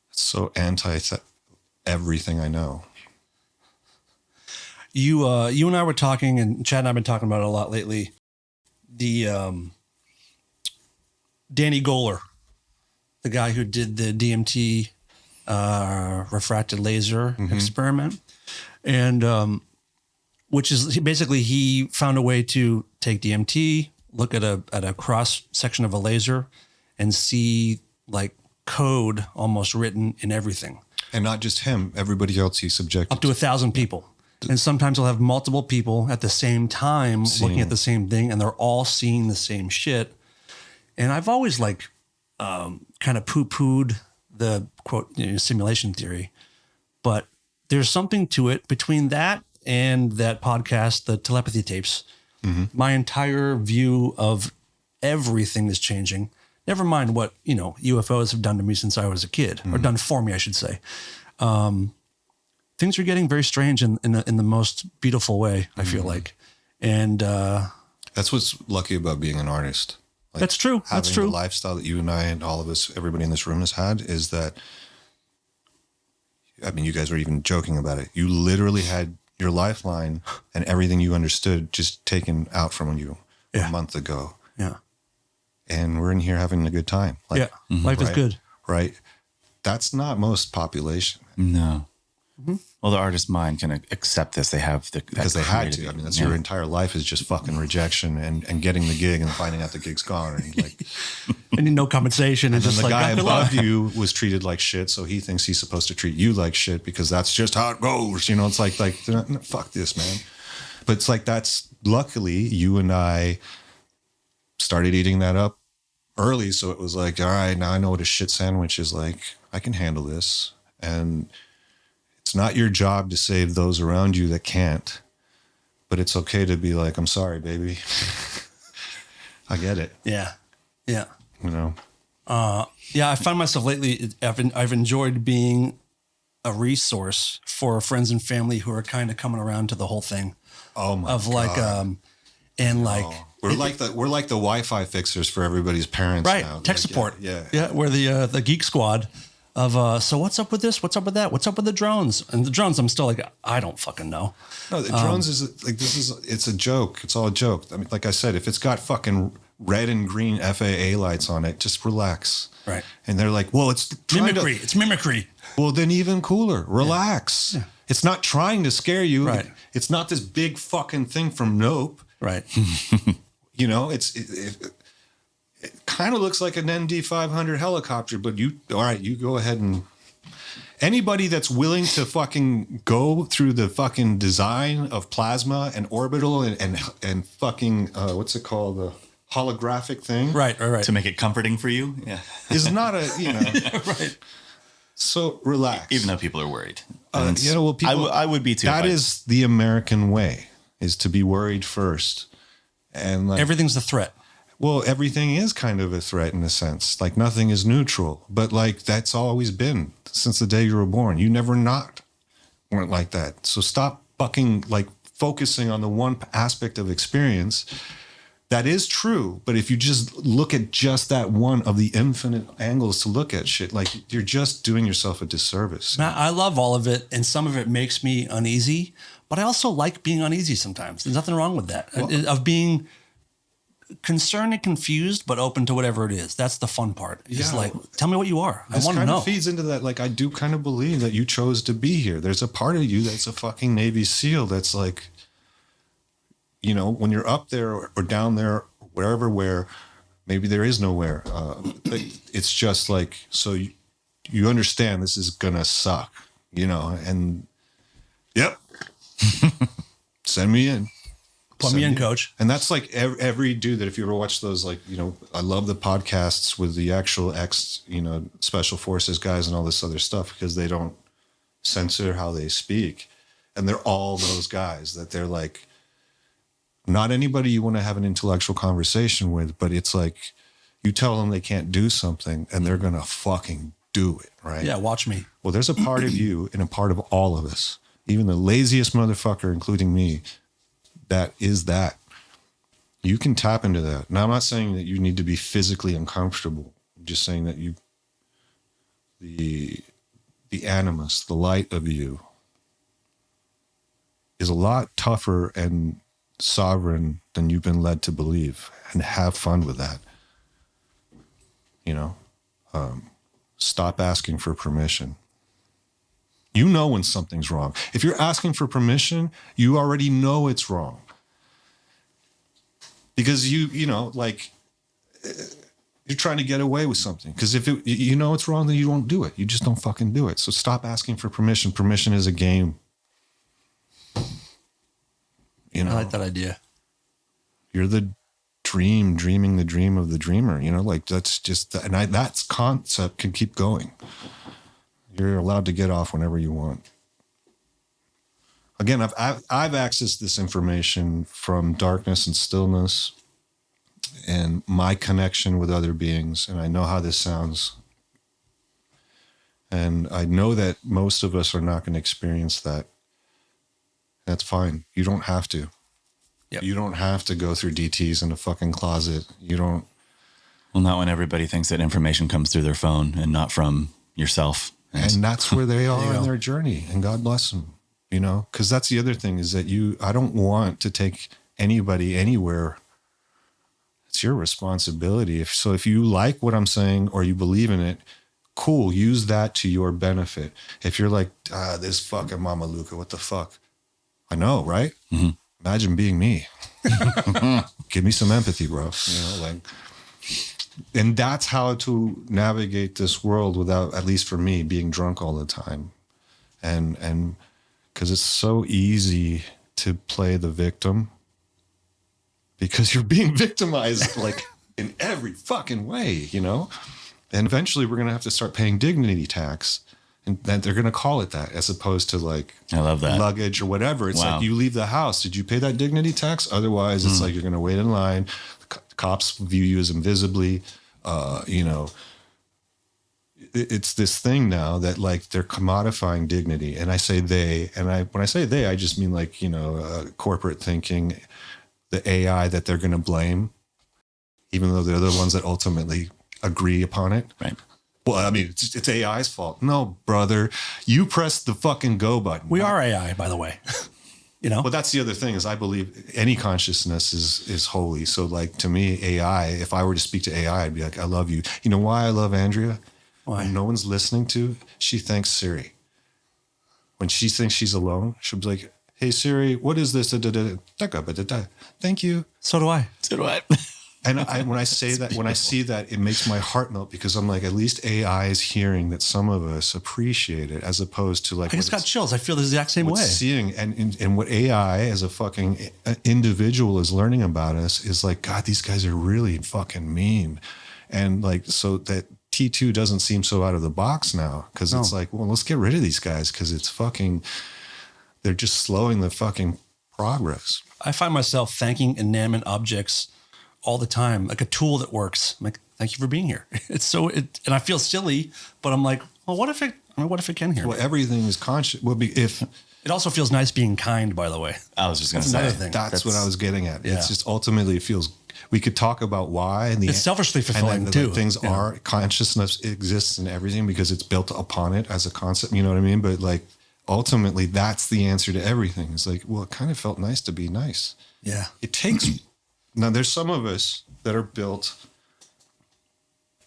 It's so anti everything I know. You and I were talking, and Chad and I have been talking about it a lot lately. The Danny Goler, the guy who did the DMT refracted laser experiment, and which is basically he found a way to take DMT, look at a cross section of a laser, and see like code almost written in everything. And not just him, everybody else he's subjected Up to 1,000 people. And sometimes he'll have multiple people at the same time looking at the same thing, and they're all seeing the same shit. And I've always like kind of poo-pooed the quote simulation theory, but there's something to it. Between that and that podcast, the telepathy tapes, my entire view of everything is changing. Never mind what, UFOs have done to me since I was a kid, or done for me, I should say. Things are getting very strange in the most beautiful way, I feel like. And that's what's lucky about being an artist. Like, that's true. That's true. The lifestyle that you and I and all of us, everybody in this room has had, is that, I mean, you guys were even joking about it. You literally had your lifeline and everything you understood just taken out from you a month ago. Yeah. And we're in here having a good time. Like, Life is good. Right. That's not most population. No. Well, the artist's mind can accept this. They have because they had to. I mean, that's your entire life is just fucking rejection and getting the gig and finding out the gig's gone. And like, and no compensation. And then just the like, guy above you was treated like shit, so he thinks he's supposed to treat you like shit because that's just how it goes. It's like fuck this, man. But it's like, that's, luckily you and I started eating that up early, so it was like, all right, now I know what a shit sandwich is like. I can handle this. And it's not your job to save those around you that can't, but it's okay to be like, I'm sorry, baby. I get it. Yeah. Yeah. Yeah, I find myself lately, I've enjoyed being a resource for friends and family who are kind of coming around to the whole thing. Oh my God. Like, and like, we're like the Wi-Fi fixers for everybody's parents right. now. Tech like, support. Yeah. We're the Geek Squad of, so what's up with this? What's up with that? What's up with the drones? And the drones, I'm still like, I don't fucking know. No, the drones is like, it's a joke. It's all a joke. I mean, like I said, if it's got fucking red and green FAA lights on it, just relax. Right. And they're like, well, it's mimicry. It's mimicry. Well, then even cooler. Relax. Yeah. It's not trying to scare you. Right. It's not this big fucking thing from Nope. Right. It kind of looks like an ND-500 helicopter, but you go ahead and anybody that's willing to fucking go through the fucking design of plasma and orbital and fucking, what's it called? The holographic thing. Right. To make it comforting for you. Yeah. Is not a, right. So relax. Even though people are worried. People, I would be too. That is the American way, is to be worried first. And like Everything's a threat. well, everything is kind of a threat in a sense. Like nothing is neutral, but like that's always been since the day you were born. You never weren't like that. So stop fucking like focusing on the one aspect of experience that is true. But if you just look at just that one of the infinite angles to look at shit, like you're just doing yourself a disservice. Now, I love all of it, and some of it makes me uneasy, but I also like being uneasy sometimes. There's nothing wrong with that. Of being concerned and confused, but open to whatever it is. That's the fun part. It's like, tell me what you are. I want to know. This kind of feeds into that. Like, I do kind of believe that you chose to be here. There's a part of you that's a fucking Navy SEAL that's like, you know, when you're up there or down there, wherever, where maybe there is nowhere. But it's just like, so you understand this is going to suck, you know, and yep, send me in. Put me in, coach. And that's like every dude that if you ever watch those, like, you know, I love the podcasts with the actual special forces guys and all this other stuff because they don't censor how they speak. And they're all those guys that they're like, not anybody you want to have an intellectual conversation with, but it's like you tell them they can't do something and they're going to fucking do it, right? Yeah, watch me. Well, there's a part of you and a part of all of us, even the laziest motherfucker, including me, that is that. You can tap into that. Now, I'm not saying that you need to be physically uncomfortable. I'm just saying that the animus, the light of you, is a lot tougher and sovereign than you've been led to believe, and have fun with that. You know, stop asking for permission. You know when something's wrong. If you're asking for permission, you already know it's wrong. Because you know, like, you're trying to get away with something. Because if you know it's wrong, then you won't do it. You just don't fucking do it. So stop asking for permission. Permission is a game. You know, I like that idea. You're the dreaming the dream of the dreamer. You know, like that's just, and that concept can keep going. You're allowed to get off whenever you want. Again, I've accessed this information from darkness and stillness and my connection with other beings. And I know how this sounds. And I know that most of us are not going to experience that. That's fine. You don't have to. Yep. You don't have to go through DTs in a fucking closet. You don't. Well, not when everybody thinks that information comes through their phone and not from yourself. And that's where they are in their journey. And God bless them, you know, because that's the other thing is that I don't want to take anybody anywhere. It's your responsibility. If you like what I'm saying or you believe in it, cool. Use that to your benefit. If you're like, this fucking Mama Luca, what the fuck? I know, right? Mm-hmm. Imagine being me. Give me some empathy, bro. You know, like, and that's how to navigate this world without, at least for me, being drunk all the time. And because it's so easy to play the victim because you're being victimized like in every fucking way, you know? And eventually we're going to have to start paying dignity tax. And then they're going to call it that as opposed to like I love that. luggage or whatever. It's like you leave the house. Did you pay that dignity tax? Otherwise, it's like you're going to wait in line. Cops view you as invisibly. You know, it's this thing now that like they're commodifying dignity. And I say they, and when I say they, I just mean like, you know, corporate thinking, the AI that they're going to blame, even though they're the ones that ultimately agree upon it. Right. Well, I mean, it's AI's fault. No, brother, you pressed the fucking go button. We are AI, by the way. You know? Well, that's the other thing is I believe any consciousness is holy. So like to me, AI, if I were to speak to AI, I'd be like, I love you. You know why I love Andrea? Why? When no one's listening to, she thanks Siri. When she thinks she's alone, she'll be like, hey, Siri, what is this? Thank you. So do I. So do I. And when I say that, when I see that, it makes my heart melt because I'm like, at least AI is hearing that some of us appreciate it, as opposed to like. I just got chills. I feel the exact same way. Seeing and what AI as a fucking individual is learning about us is like, God, these guys are really fucking mean, and like so that T2 doesn't seem so out of the box now because it's like, well, let's get rid of these guys because it's fucking. They're just slowing the fucking progress. I find myself thanking inanimate objects all the time, like a tool that works. I'm like, thank you for being here. And I feel silly, but I'm like, well, what if it can hear me? Well, everything is conscious. Well, if It also feels nice being kind, by the way. I was just going to That's say another thing. that's what I was getting at. Yeah. It's just ultimately it feels. We could talk about why and It's selfishly fulfilling and too. Things are consciousness exists in everything because it's built upon it as a concept. You know what I mean? But like ultimately, that's the answer to everything. It's like, well, it kind of felt nice to be nice. Yeah. It takes. Now, there's some of us that are built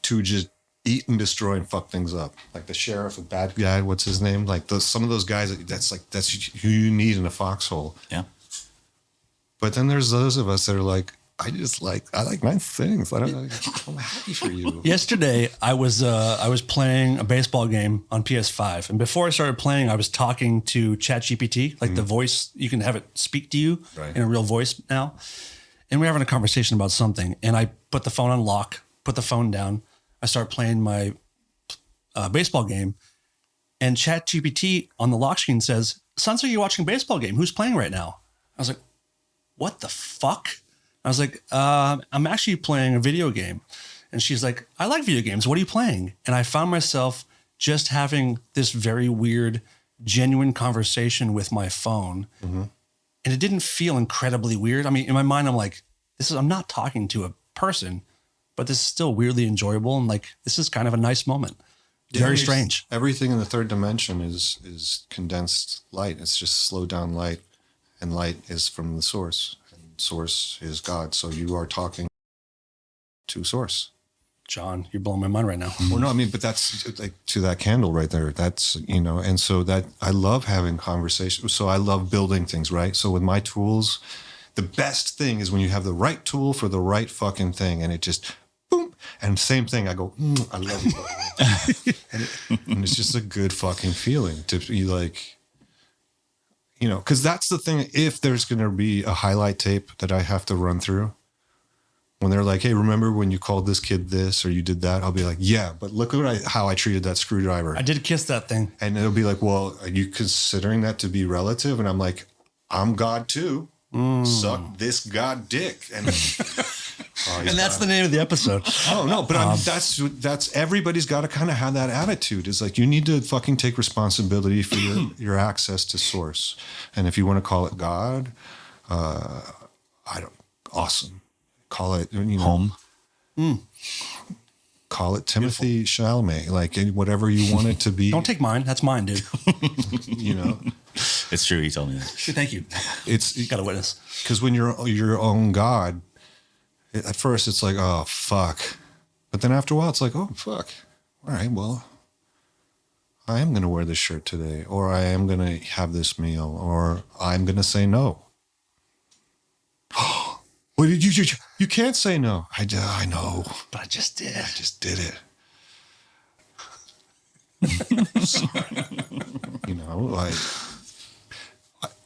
to just eat and destroy and fuck things up. Like the sheriff, a bad guy, what's his name? Like some of those guys, that's who you need in a foxhole. Yeah. But then there's those of us that are like, I like nice things. I'm happy for you. Yesterday, I was playing a baseball game on PS5, and before I started playing, I was talking to ChatGPT, like the voice. You can have it speak to you Right. in a real voice now. And we're having a conversation about something, and I put the phone on lock, put the phone down. I start playing my baseball game, and ChatGPT on the lock screen says, "Sensor, you're watching a baseball game. Who's playing right now?" I was like, "What the fuck?" I was like, "I'm actually playing a video game." And she's like, "I like video games. What are you playing?" And I found myself just having this very weird, genuine conversation with my phone. Mm-hmm. And it didn't feel incredibly weird. I mean, in my mind, I'm like, I'm not talking to a person, but this is still weirdly enjoyable. And like, this is kind of a nice moment. Very strange. Everything in the third dimension is condensed light. It's just slowed down light, and light is from the source, and source is God. So you are talking to source. John, you're blowing my mind right now. Well, no, I mean, but that's like to that candle right there. That's, and so that I love having conversations. So I love building things, right? So with my tools, the best thing is when you have the right tool for the right fucking thing, and it just boom. And same thing, I go, I love it. and it's just a good fucking feeling to be like, because that's the thing. If there's going to be a highlight tape that I have to run through, when they're like, "Hey, remember when you called this kid this or you did that?" I'll be like, "Yeah, but look at how I treated that screwdriver." I did kiss that thing. And it'll be like, "Well, are you considering that to be relative?" And I'm like, "I'm God too. Suck this God dick." And And that's the name of the episode. oh no, but that's everybody's got to kind of have that attitude. It's like you need to fucking take responsibility for your access to source. And if you want to call it God, awesome. Call it Home. Call it Timothy Chalamet, like whatever you want it to be. Don't take mine. That's mine, dude. It's true. He told me that. Thank you. It's Got a witness. because when you're your own God, at first it's like, oh fuck, but then after a while it's like, oh fuck, all right, well, I am gonna wear this shirt today, or I am gonna have this meal, or I'm gonna say no. Well, you can't say no. I know, But I just did. I just did it. Sorry.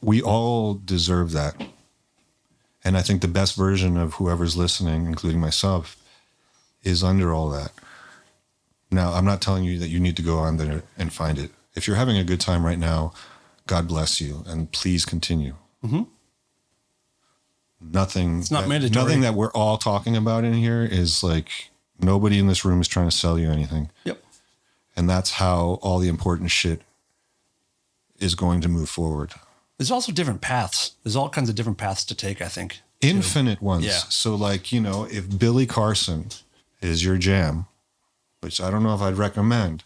We all deserve that. And I think the best version of whoever's listening, including myself, is under all that. Now, I'm not telling you that you need to go on there and find it. If you're having a good time right now, God bless you, and please continue. Mm-hmm. It's not mandatory. Nothing that we're all talking about in here is like, nobody in this room is trying to sell you anything. Yep. And that's how all the important shit is going to move forward. There's also different paths. There's all kinds of different paths to take, I think. Infinite ones. Yeah. So like, if Billy Carson is your jam, which I don't know if I'd recommend,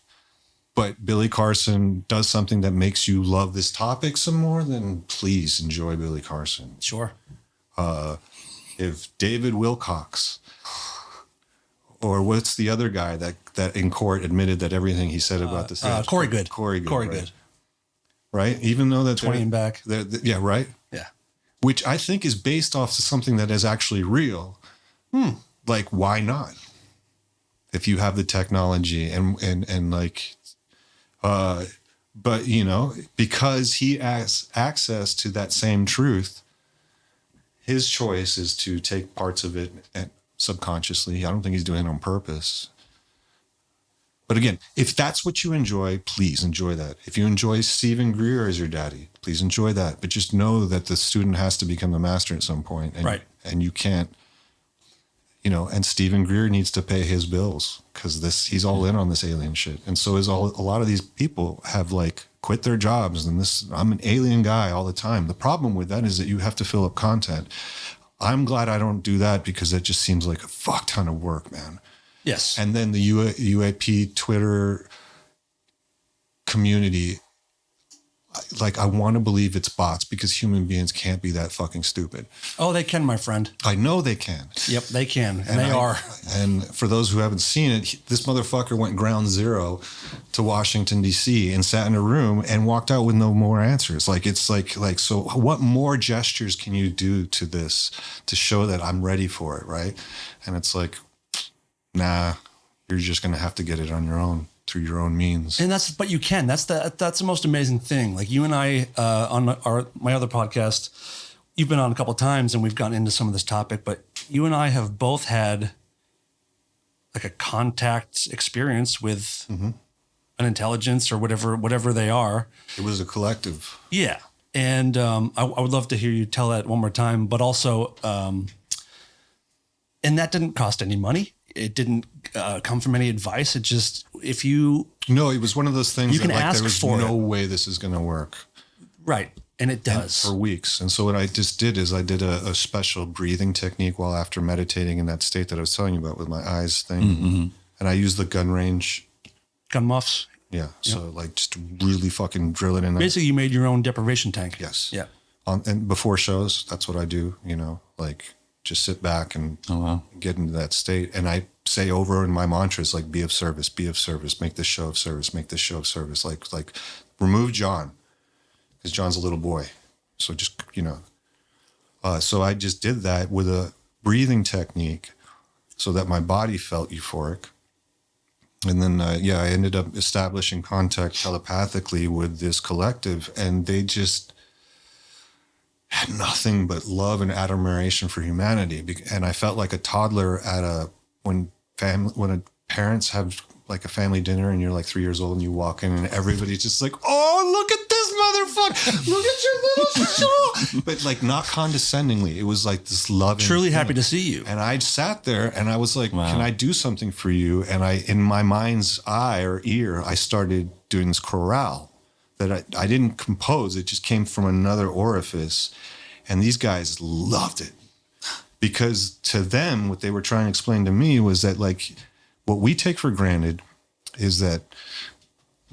but Billy Carson does something that makes you love this topic some more, then please enjoy Billy Carson. Sure. If David Wilcox, or what's the other guy that in court admitted that everything he said about this, Corey Good. Corey Corey right? Good. Right? Even though that 20 and back. Yeah, right? Yeah. Which I think is based off of something that is actually real. Like, why not? If you have the technology and like, but because he has access to that same truth, his choice is to take parts of it and subconsciously. I don't think he's doing it on purpose. But again, if that's what you enjoy, please enjoy that. If you enjoy Stephen Greer as your daddy, please enjoy that. But just know that the student has to become the master at some point, and, Right. and you can't, and Stephen Greer needs to pay his bills because he's all in on this alien shit. And so is a lot of these people have like quit their jobs and I'm an alien guy all the time. The problem with that is that you have to fill up content. I'm glad I don't do that because it just seems like a fuck ton of work, man. Yes. And then the UAP Twitter community, like I want to believe it's bots because human beings can't be that fucking stupid. Oh, they can, my friend. I know they can. Yep, they can. And they are. And for those who haven't seen it, this motherfucker went ground zero to Washington, D.C. and sat in a room and walked out with no more answers. Like, it's like, so what more gestures can you do to this to show that I'm ready for it, right? And it's like, nah, you're just going to have to get it on your own. Through your own means. But you can. That's the most amazing thing. Like you and I on my other podcast, you've been on a couple of times and we've gotten into some of this topic, but you and I have both had like a contact experience with an intelligence or whatever they are. It was a collective. Yeah. And I would love to hear you tell that one more time, but also, and that didn't cost any money. It didn't come from any advice. It just, No, it was one of those things you can that ask there was for no way this is going to work. Right. And it does. For weeks. And so what I just did is I did a special breathing technique while after meditating in that state that I was telling you about with my eyes thing. Mm-hmm. And I used the gun range. Gun muffs. Yeah. So like just really fucking drill it in there. Basically, you made your own deprivation tank. Yes. Yeah. And before shows, that's what I do, like just sit back and get into that state. And I say over in my mantras, like, be of service, make this show of service, make this show of service. Like remove John, because John's a little boy. So just, so I just did that with a breathing technique so that my body felt euphoric. And then, I ended up establishing contact telepathically with this collective, and they just had nothing but love and admiration for humanity. And I felt like a toddler when parents have like a family dinner and you're like 3 years old and you walk in and everybody's just like, oh, look at this motherfucker. Look at your little show. But like not condescendingly. It was like this loving Truly thing. happy to see you. And I sat there and I was like, can I do something for you? And in my mind's eye or ear, I started doing this chorale that I didn't compose. It just came from another orifice. And these guys loved it. Because to them, what they were trying to explain to me was that, like, what we take for granted is that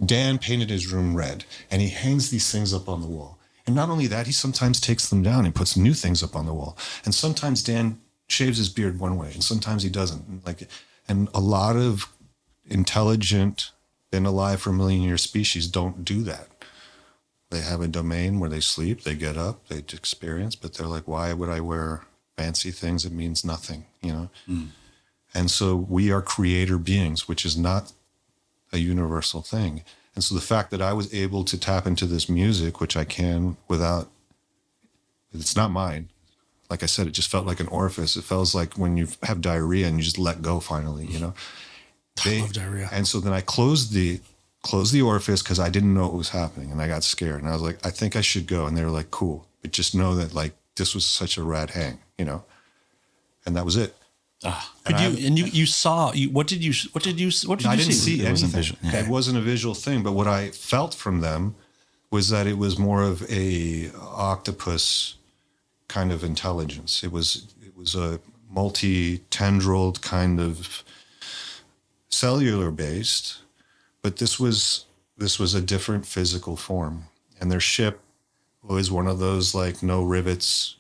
Dan painted his room red and he hangs these things up on the wall. And not only that, he sometimes takes them down and puts new things up on the wall. And sometimes Dan shaves his beard one way and sometimes he doesn't. And a lot of intelligent, been alive for a million year species don't do that. They have a domain where they sleep, they get up, they experience, but they're like, why would I wear fancy things? It means nothing, And so we are creator beings, which is not a universal thing. And so the fact that I was able to tap into this music, which I can it's not mine. Like I said, it just felt like an orifice. It feels like when you have diarrhea and you just let go finally, I love diarrhea. And so then I closed the orifice because I didn't know what was happening and I got scared. And I was like, I think I should go. And they were like, cool. But just know that like this was such a rad hang, and that was it. You saw, what did you see? I didn't see It wasn't anything. visual. Yeah. It wasn't a visual thing, but what I felt from them was that it was more of a octopus kind of intelligence. It was a multi-tendrilled kind of cellular based, but this was a different physical form. And their ship was one of those like no rivets.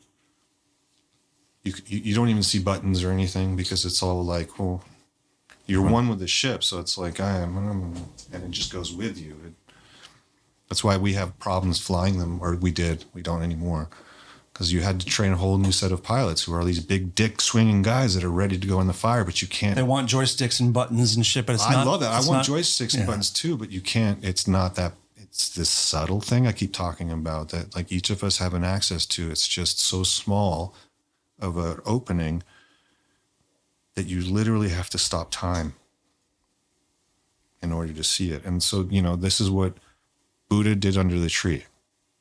You don't even see buttons or anything because it's all like, well, you're one with the ship. So it's like, and it just goes with you. That's why we have problems flying them, or we did. We don't anymore. Because you had to train a whole new set of pilots who are these big dick swinging guys that are ready to go in the fire, but you can't. They want joysticks and buttons and shit, but it's not. I love that. I want joysticks and buttons too, but you can't. It's not that. It's this subtle thing I keep talking about that like each of us have an access to. It's just so small of an opening that you literally have to stop time. in order to see it. And so, this is what Buddha did under the tree.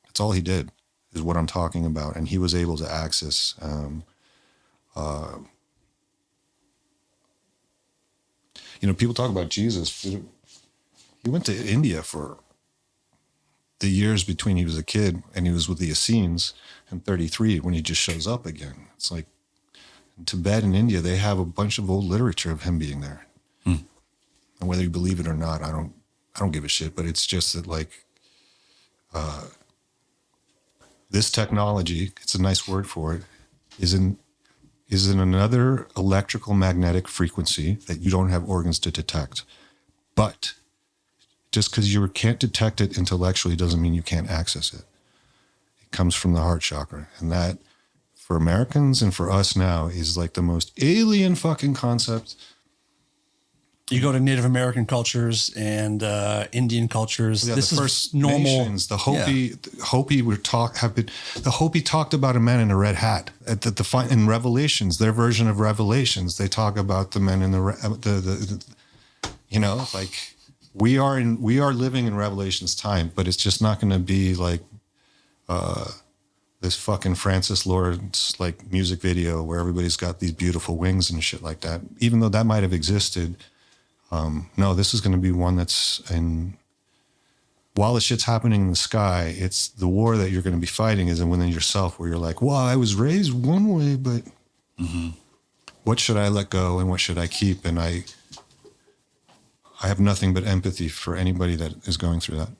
That's all he did, is what I'm talking about. And he was able to access people talk about Jesus. He went to India for the years between he was a kid and he was with the Essenes in 33 when he just shows up again. It's like in Tibet and India, they have a bunch of old literature of him being there. And whether you believe it or not, I don't give a shit. But it's just that, like, this technology, it's a nice word for it, is in another electrical magnetic frequency that you don't have organs to detect. But just because you can't detect it intellectually doesn't mean you can't access it. It comes from the heart chakra. And that, for Americans and for us now, is like the most alien fucking concept. You go to Native American cultures and Indian cultures. Yeah, this the is First normal. Nations, the Hopi, the Hopi talked about a man in a red hat in Revelations. Their version of Revelations, they talk about the men in like we are living in Revelation's time, but it's just not going to be like this fucking Francis Lawrence like music video where everybody's got these beautiful wings and shit like that. Even though that might have existed. No, this is going to be one that's while the shit's happening in the sky, it's the war that you're going to be fighting is within yourself where you're like, well, I was raised one way, but what should I let go and what should I keep? And I have nothing but empathy for anybody that is going through that.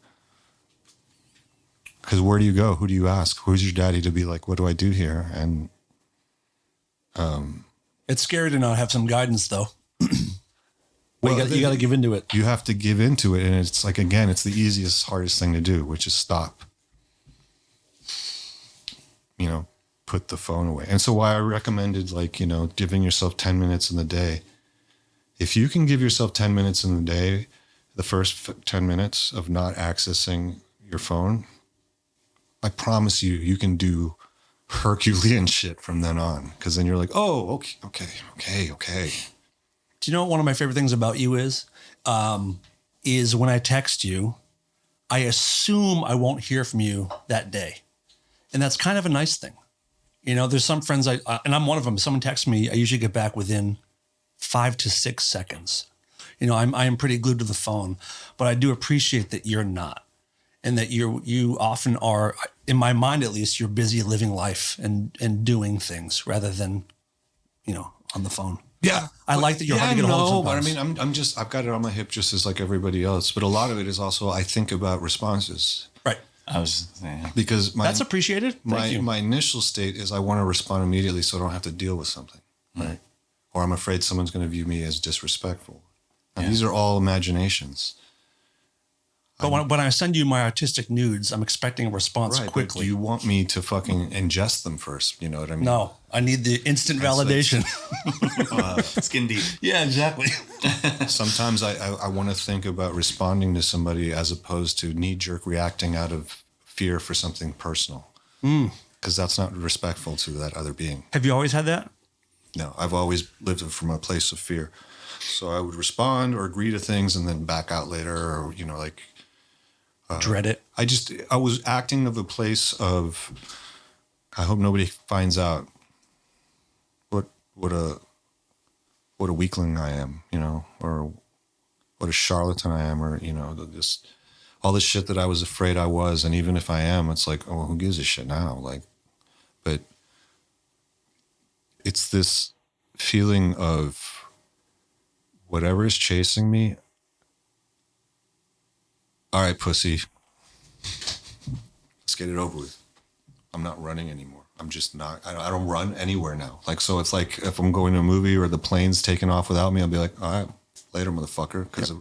Because where do you go? Who do you ask? Who's your daddy to be like, what do I do here? And it's scary to not have some guidance, though. Well, you got to give into it. You have to give into it. And it's like, again, it's the easiest, hardest thing to do, which is stop. Put the phone away. And so why I recommended, like, giving yourself 10 minutes in the day. If you can give yourself 10 minutes in the day, the first 10 minutes of not accessing your phone, I promise you can do Herculean shit from then on. Because then you're like, oh, okay. Do you know what one of my favorite things about you is when I text you, I assume I won't hear from you that day. And that's kind of a nice thing. There's some friends and I'm one of them. Someone texts me, I usually get back within 5 to 6 seconds. I am pretty glued to the phone, but I do appreciate that you're not. And that you often are, in my mind at least, you're busy living life and doing things rather than, on the phone. Yeah. I like that you're hard to get a hold of sometimes. But I mean, I've got it on my hip just as like everybody else. But a lot of it is also, I think about responses. Right. I was saying. Because that's appreciated. My initial state is I want to respond immediately so I don't have to deal with something. Right. Or I'm afraid someone's going to view me as disrespectful. And these are all imaginations. But when I send you my artistic nudes, I'm expecting a response quickly. Do you want me to fucking ingest them first? You know what I mean? No, I need the instant validation. Skin deep. Yeah, exactly. Sometimes I want to think about responding to somebody as opposed to knee-jerk reacting out of fear for something personal. Because that's not respectful to that other being. Have you always had that? No, I've always lived from a place of fear. So I would respond or agree to things and then back out later or, dread it. I was acting of a place of, I hope nobody finds out what a weakling I am, or what a charlatan I am, or, just all this shit that I was afraid I was. And even if I am, it's like, oh, who gives a shit now? Like, but it's this feeling of whatever is chasing me. All right, pussy. Let's get it over with. I'm not running anymore. I'm just not. I don't run anywhere now. Like, so it's like if I'm going to a movie or the plane's taking off without me, I'll be like, all right, later, motherfucker. Because,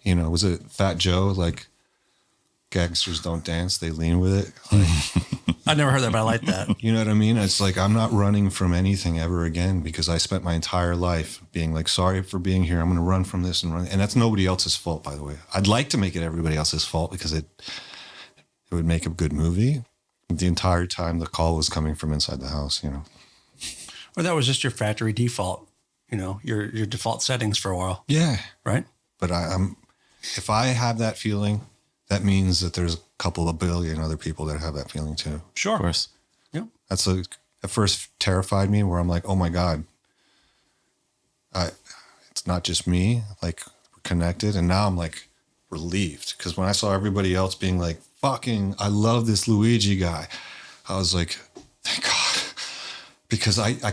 was it Fat Joe? Like, gangsters don't dance, they lean with it. Like, I never heard that, but I like that. You know what I mean? It's like I'm not running from anything ever again because I spent my entire life being like, sorry for being here. I'm going to run from this and run. And that's nobody else's fault, by the way. I'd like to make it everybody else's fault because it would make a good movie. The entire time the call was coming from inside the house, Or that was just your factory default, your default settings for a while. Yeah. Right? But if I have that feeling, that means that there's a couple of billion other people that have that feeling too. Sure. Of course. Yeah. That's at first terrified me, where I'm like, oh my God, it's not just me, like we're connected. And now I'm like relieved, because when I saw everybody else being like, fucking, I love this Luigi guy, I was like, thank God, because I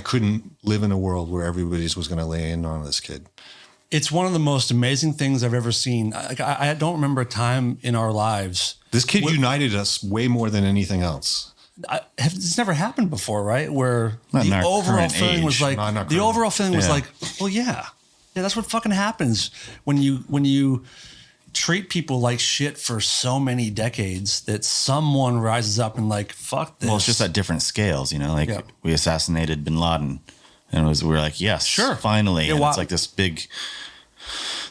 couldn't live in a world where everybody's was going to lay in on this kid. It's one of the most amazing things I've ever seen. I don't remember a time in our lives. This kid united us way more than anything else. It's never happened before, right? Where Not in the our overall current feeling was age. like, Not in our the current- overall feeling was Yeah. like, well, yeah, that's what fucking happens when you treat people like shit for so many decades that someone rises up and like, fuck this. Well, it's just at different scales, you know, like Yeah. we assassinated bin Laden, and we were like, yes, Sure. finally. Yeah, and wow. it's like this big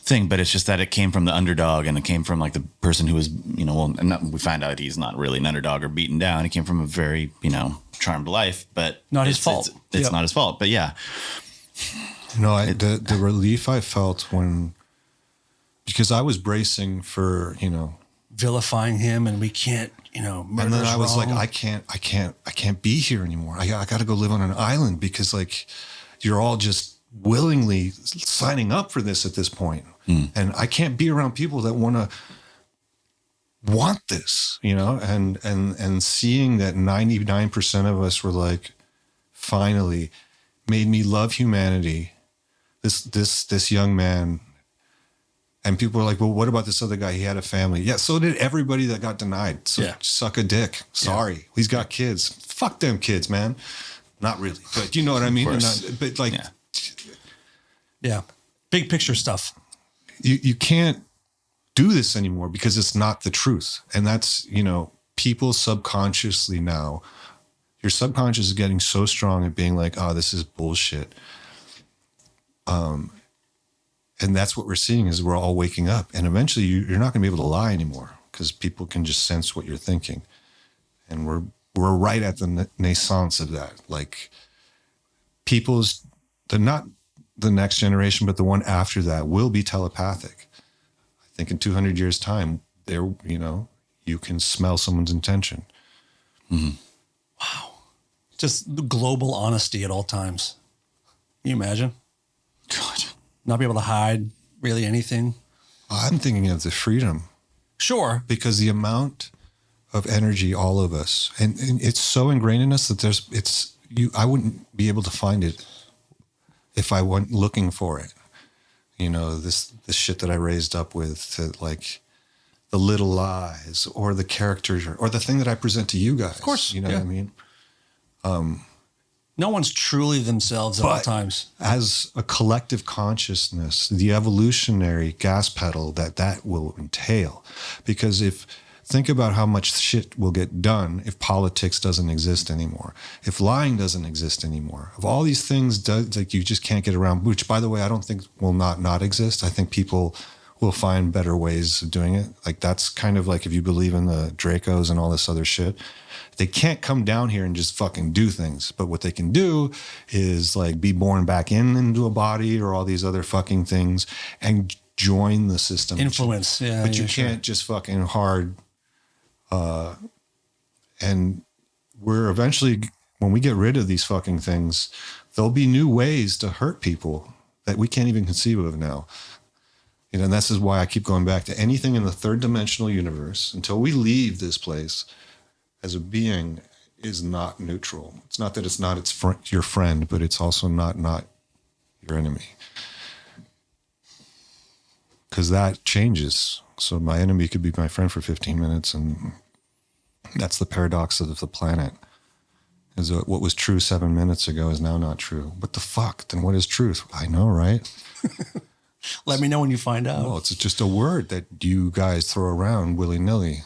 thing, but it's just that it came from the underdog, and it came from like the person who was, you know, well, and we find out he's not really an underdog or beaten down. He came from a very, you know, charmed life, but Not his fault. It's Yep. not his fault, but yeah. The relief I felt because I was bracing for, vilifying him, and we can't, and then I was like, I can't be here anymore. I got to go live on an island, because like you're all just willingly signing up for this at this point. And I can't be around people that want this, and seeing that 99% of us were like, finally made me love humanity. This young man. And people were like, well, what about this other guy? He had a family. Yeah, so did everybody that got denied. So suck a dick. Sorry. He's got kids. Fuck them kids, man. Not really. But you know what I mean? But like, yeah, big picture stuff. you can't do this anymore, because it's not the truth. And that's, people subconsciously now, your subconscious is getting so strong at being like, oh, this is bullshit. And that's what we're seeing, is we're all waking up, and eventually you're not going to be able to lie anymore, because people can just sense what you're thinking. And we're right at the naissance of that. Like not the next generation, but the one after that will be telepathic. I think in 200 years time, you can smell someone's intention. Mm-hmm. Wow. Just the global honesty at all times. Can you imagine? God. Not be able to hide really anything. I'm thinking of the freedom. Sure. Because the amount of energy, all of us, and it's so ingrained in us that I wouldn't be able to find it if I went looking for it. This shit that I raised up with, to like the little lies, or the characters, or the thing that I present to you guys. Of course. You know what I mean? No one's truly themselves at all times. As a collective consciousness, the evolutionary gas pedal that will entail. Because think about how much shit will get done if politics doesn't exist anymore, if lying doesn't exist anymore, if all these things like you just can't get around, which, by the way, I don't think will not exist. I think people will find better ways of doing it. Like, that's kind of like, if you believe in the Dracos and all this other shit, they can't come down here and just fucking do things. But what they can do is like be born back into a body, or all these other fucking things, and join the system. Influence. But you can't just fucking hard. And we're eventually, when we get rid of these fucking things, there'll be new ways to hurt people that we can't even conceive of now. And this is why I keep going back to anything in the third dimensional universe, until we leave this place as a being, is not neutral. It's not that it's not your friend, but it's also not your enemy. Because that changes. So my enemy could be my friend for 15 minutes, and that's the paradox of the planet. Is that what was true 7 minutes ago is now not true. What the fuck? Then what is truth? I know, right? Let me know when you find out. Well, it's just a word that you guys throw around willy-nilly.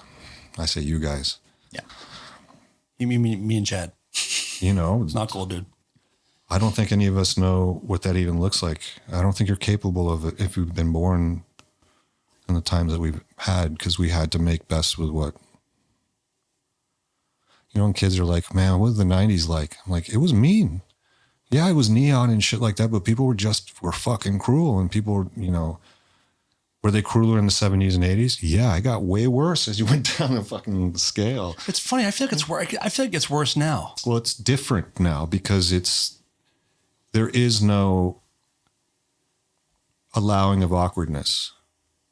I say you guys. Yeah. You mean me and Chad? It's not cool, dude. I don't think any of us know what that even looks like. I don't think you're capable of it if you've been born in the times that we've had, because we had to make best with what. And kids are like, man, what was the 90s like? I'm like, it was mean. Yeah, it was neon and shit like that, but people were fucking cruel, and people were, Were they crueler in the 70s and 80s? Yeah, I got way worse as you went down the fucking scale. It's funny. I feel like it's worse now. Well, it's different now because there is no allowing of awkwardness,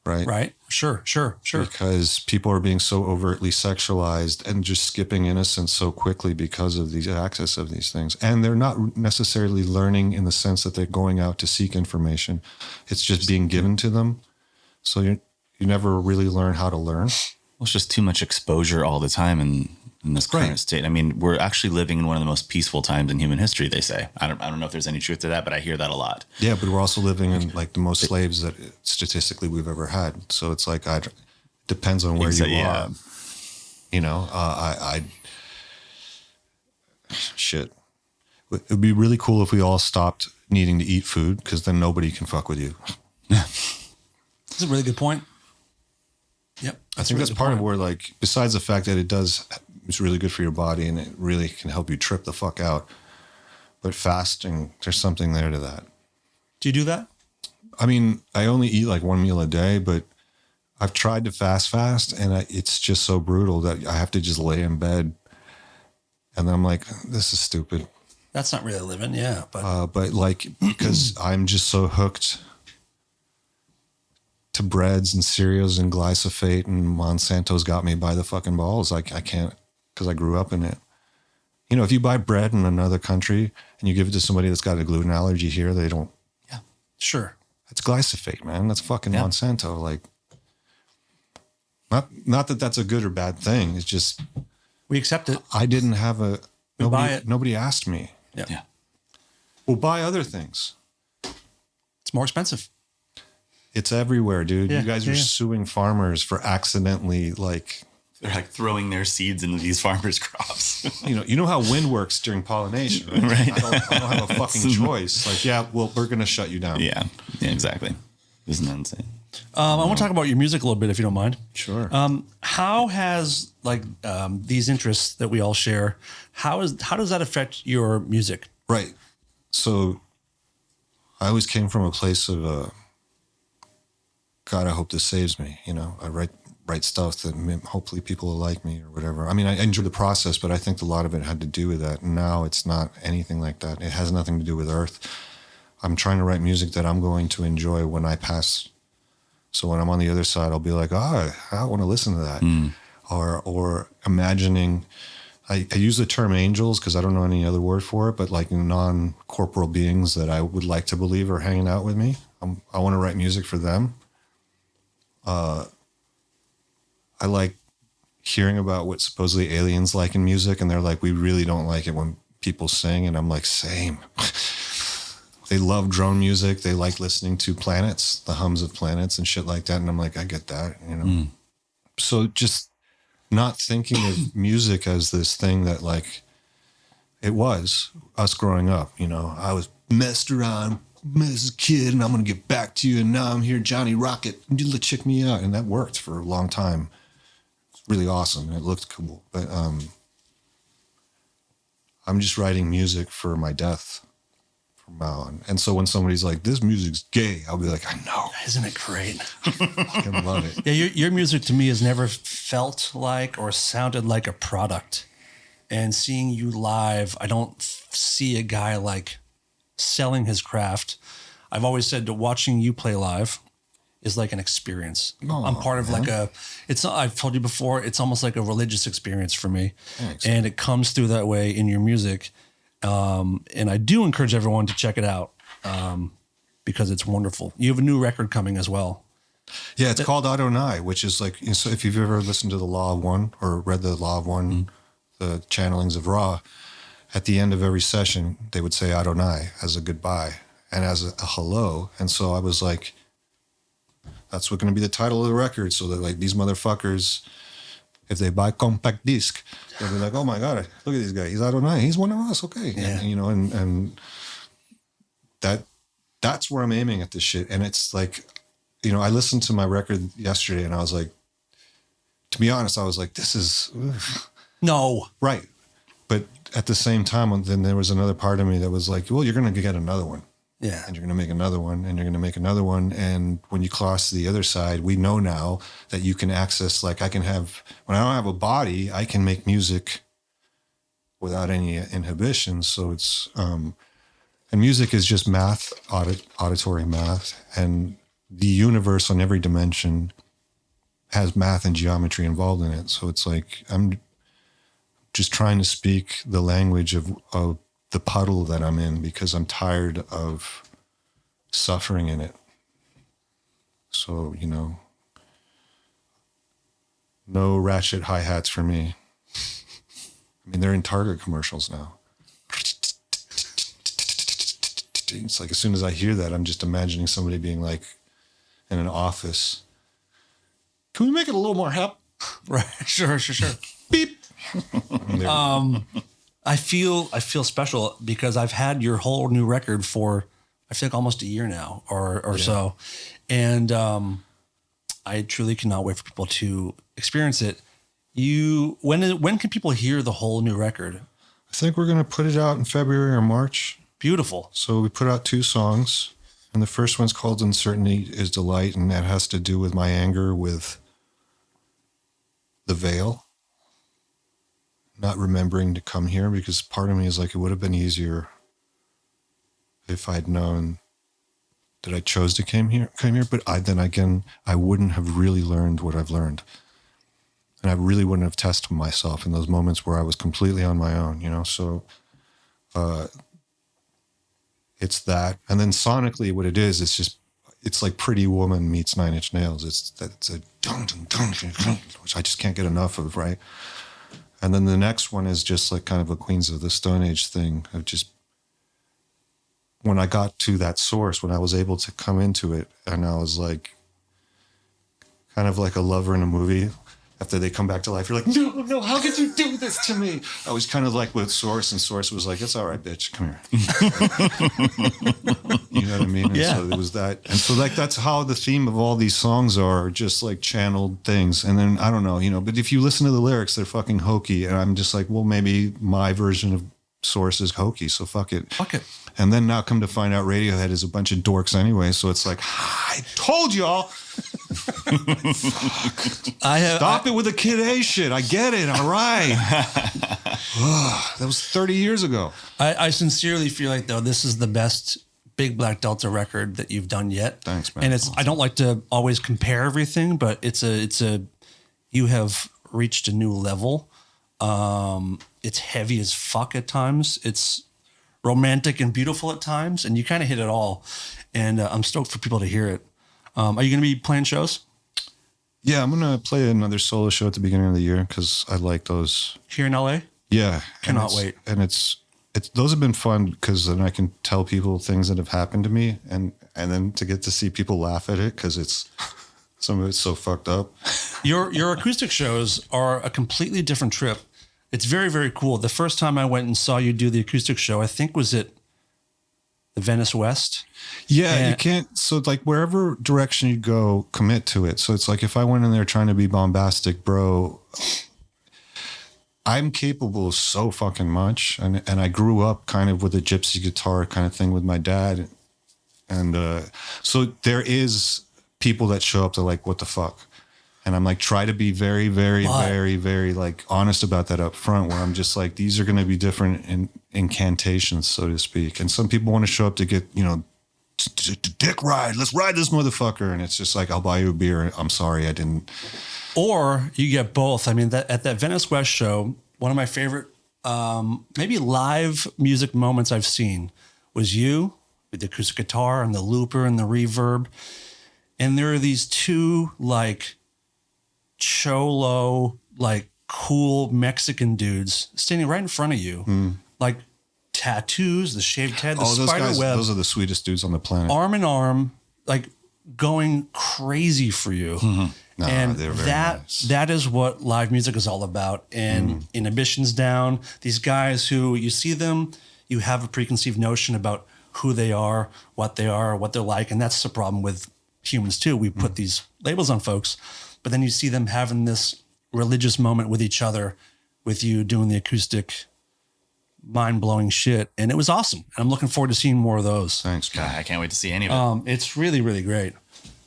right? Right. Sure. Because people are being so overtly sexualized and just skipping innocence so quickly because of the access of these things. And they're not necessarily learning in the sense that they're going out to seek information. It's just being given to them. So you never really learn how to learn. Well, it's just too much exposure all the time in this current state. I mean, we're actually living in one of the most peaceful times in human history, they say. I don't know if there's any truth to that, but I hear that a lot. Yeah, but we're also living in like the most slaves that statistically we've ever had. So it's like, depends on where you are. You know, shit. It would be really cool if we all stopped needing to eat food, because then nobody can fuck with you. That's a really good point. Yep. I think that's part of where, like, besides the fact that it's really good for your body and it really can help you trip the fuck out. But fasting, there's something there to that. Do you do that? I mean, I only eat like one meal a day, but I've tried to fast, and it's just so brutal that I have to just lay in bed. And then I'm like, this is stupid. That's not really living, yeah. But like, because I'm just so hooked to breads and cereals and glyphosate, and Monsanto's got me by the fucking balls. I can't, because I grew up in it. You know, if you buy bread in another country and you give it to somebody that's got a gluten allergy here, they don't. Yeah, sure. That's glyphosate, man. That's fucking Monsanto. Like, not that that's a good or bad thing. It's just we accept it. I didn't have buy it. Nobody asked me. Yeah. We'll buy other things. It's more expensive. It's everywhere, dude. Yeah, you guys are suing farmers for accidentally, like, they're like throwing their seeds into these farmers' crops. you know how wind works during pollination, right? Right. I don't have a fucking choice. Like, yeah, well, we're gonna shut you down. Yeah, exactly. Isn't that insane? I want to talk about your music a little bit, if you don't mind. Sure. How has these interests that we all share? How does that affect your music? Right. So, I always came from a place of God, I hope this saves me. You know, I write stuff that hopefully people will like me or whatever. I mean, I enjoy the process, but I think a lot of it had to do with that. And now it's not anything like that. It has nothing to do with Earth. I'm trying to write music that I'm going to enjoy when I pass. So when I'm on the other side, I'll be like, I want to listen to that. Or imagining, I use the term angels because I don't know any other word for it, but like non-corporal beings that I would like to believe are hanging out with me. I want to write music for them. I like hearing about what supposedly aliens like in music, and they're like, we really don't like it when people sing, and I'm like, same. They love drone music. They like listening to planets, the hums of planets and shit like that. And I'm like, I get that, you know? So just not thinking of music as this thing that, like, it was us growing up, you know? I was messed around as a kid, and I'm going to get back to you, and now I'm here, Johnny Rocket, and you check me out. And that worked for a long time. It's really awesome, and it looked cool. But I'm just writing music for my death from now on. And so when somebody's like, this music's gay, I'll be like, I know. Isn't it great? I fucking love it. Yeah, your music to me has never felt like or sounded like a product. And seeing you live, I don't see a guy like selling his craft. I've always said that watching you play live is like an experience. I'm part of it's not, I've told you before, it's almost like a religious experience for me. Thanks. And it comes through that way in your music. And I do encourage everyone to check it out because it's wonderful. You have a new record coming as well. Yeah, it's called Adonai, which is like, so if you've ever listened to the Law of One or read the Law of One, the channelings of Ra, at the end of every session, they would say Adonai as a goodbye and as a hello. And so I was like, that's what going to be the title of the record. So they're like, these motherfuckers, if they buy compact disc, they'll be like, oh my God, look at this guy. He's Adonai. He's one of us. Okay. Yeah. And, you know, and that's where I'm aiming at this shit. And it's like, you know, I listened to my record yesterday and I was like, to be honest, I was like, this is No. right. But at the same time, then there was another part of me that was like, well, you're going to get another one. Yeah. And you're going to make another one, and you're going to make another one. And when you cross to the other side, we know now that you can access, like when I don't have a body, I can make music without any inhibitions. So it's, and music is just math, auditory math. And the universe on every dimension has math and geometry involved in it. So it's like, I'm just trying to speak the language of the puddle that I'm in, because I'm tired of suffering in it. So, no ratchet hi-hats for me. I mean, they're in Target commercials now. It's like, as soon as I hear that, I'm just imagining somebody being like in an office. Can we make it a little more hep? Right. Sure. Beep. I feel special because I've had your whole new record for, I think, almost a year now or so. And I truly cannot wait for people to experience it. When can people hear the whole new record? I think we're going to put it out in February or March. Beautiful. So we put out 2 songs, and the first one's called Uncertainty is Delight, and that has to do with my anger with the veil. Not remembering to come here, because part of me is like, it would have been easier if I'd known that I chose to come here. But then again, I wouldn't have really learned what I've learned. And I really wouldn't have tested myself in those moments where I was completely on my own, So it's that. And then sonically what it is, it's like Pretty Woman meets Nine Inch Nails. It's a dun, dun, dun, dun, dun, which I just can't get enough of, right? And then the next one is just like kind of a Queens of the Stone Age thing of just, when I got to that source, when I was able to come into it, and I was like, kind of like a lover in a movie. After they come back to life, you're like, no, how could you do this to me? I was kind of like with Source, and Source was like, it's all right, bitch, come here. You know what I mean? And Yeah. so it was that. And so like, that's how the theme of all these songs are, just like channeled things. And then, I don't know, but if you listen to the lyrics, they're fucking hokey. And I'm just like, well, maybe my version of Source is hokey, so fuck it. Fuck it. And then now come to find out Radiohead is a bunch of dorks anyway. So it's like, I told y'all. Stop it with the Kid A shit. I get it. All right. That was 30 years ago. I sincerely feel like, though, this is the best Big Black Delta record that you've done yet. Thanks, man. And I don't like to always compare everything, but you have reached a new level. It's heavy as fuck at times. It's romantic and beautiful at times, and you kind of hit it all. And I'm stoked for people to hear it. Are you going to be playing shows? Yeah, I'm going to play another solo show at the beginning of the year because I like those. Here in LA? Yeah. Cannot wait. And it's those have been fun because then I can tell people things that have happened to me, and then to get to see people laugh at it because some of it's so fucked up. Your acoustic shows are a completely different trip. It's very, very cool. The first time I went and saw you do the acoustic show, I think was at the Venice West. Yeah, you can't. So like wherever direction you go, commit to it. So it's like if I went in there trying to be bombastic, bro, I'm capable of so fucking much. And I grew up kind of with a gypsy guitar kind of thing with my dad. And so there is people that show up to like, what the fuck? And I'm like, try to be very, very, very, very like honest about that up front, where I'm just like, these are going to be different incantations, so to speak. And some people want to show up to get, dick ride. Let's ride this motherfucker. And it's just like, I'll buy you a beer. I'm sorry, I didn't. Or you get both. I mean, at that Venice West show, one of my favorite, maybe live music moments I've seen was you with the acoustic guitar and the looper and the reverb. And there are these two like cholo, like cool Mexican dudes standing right in front of you, like tattoos, the shaved head, the spider web. Those are the sweetest dudes on the planet. Arm in arm, like going crazy for you. No, and they're very nice. that is what live music is all about. And Inhibitions Down, these guys who you see them, you have a preconceived notion about who they are, what they're like. And that's the problem with humans too. We put these labels on folks, but then you see them having this religious moment with each other, with you doing the acoustic mind blowing shit. And it was awesome. And I'm looking forward to seeing more of those. Thanks, God, man. I can't wait to see any of it. It's really, really great.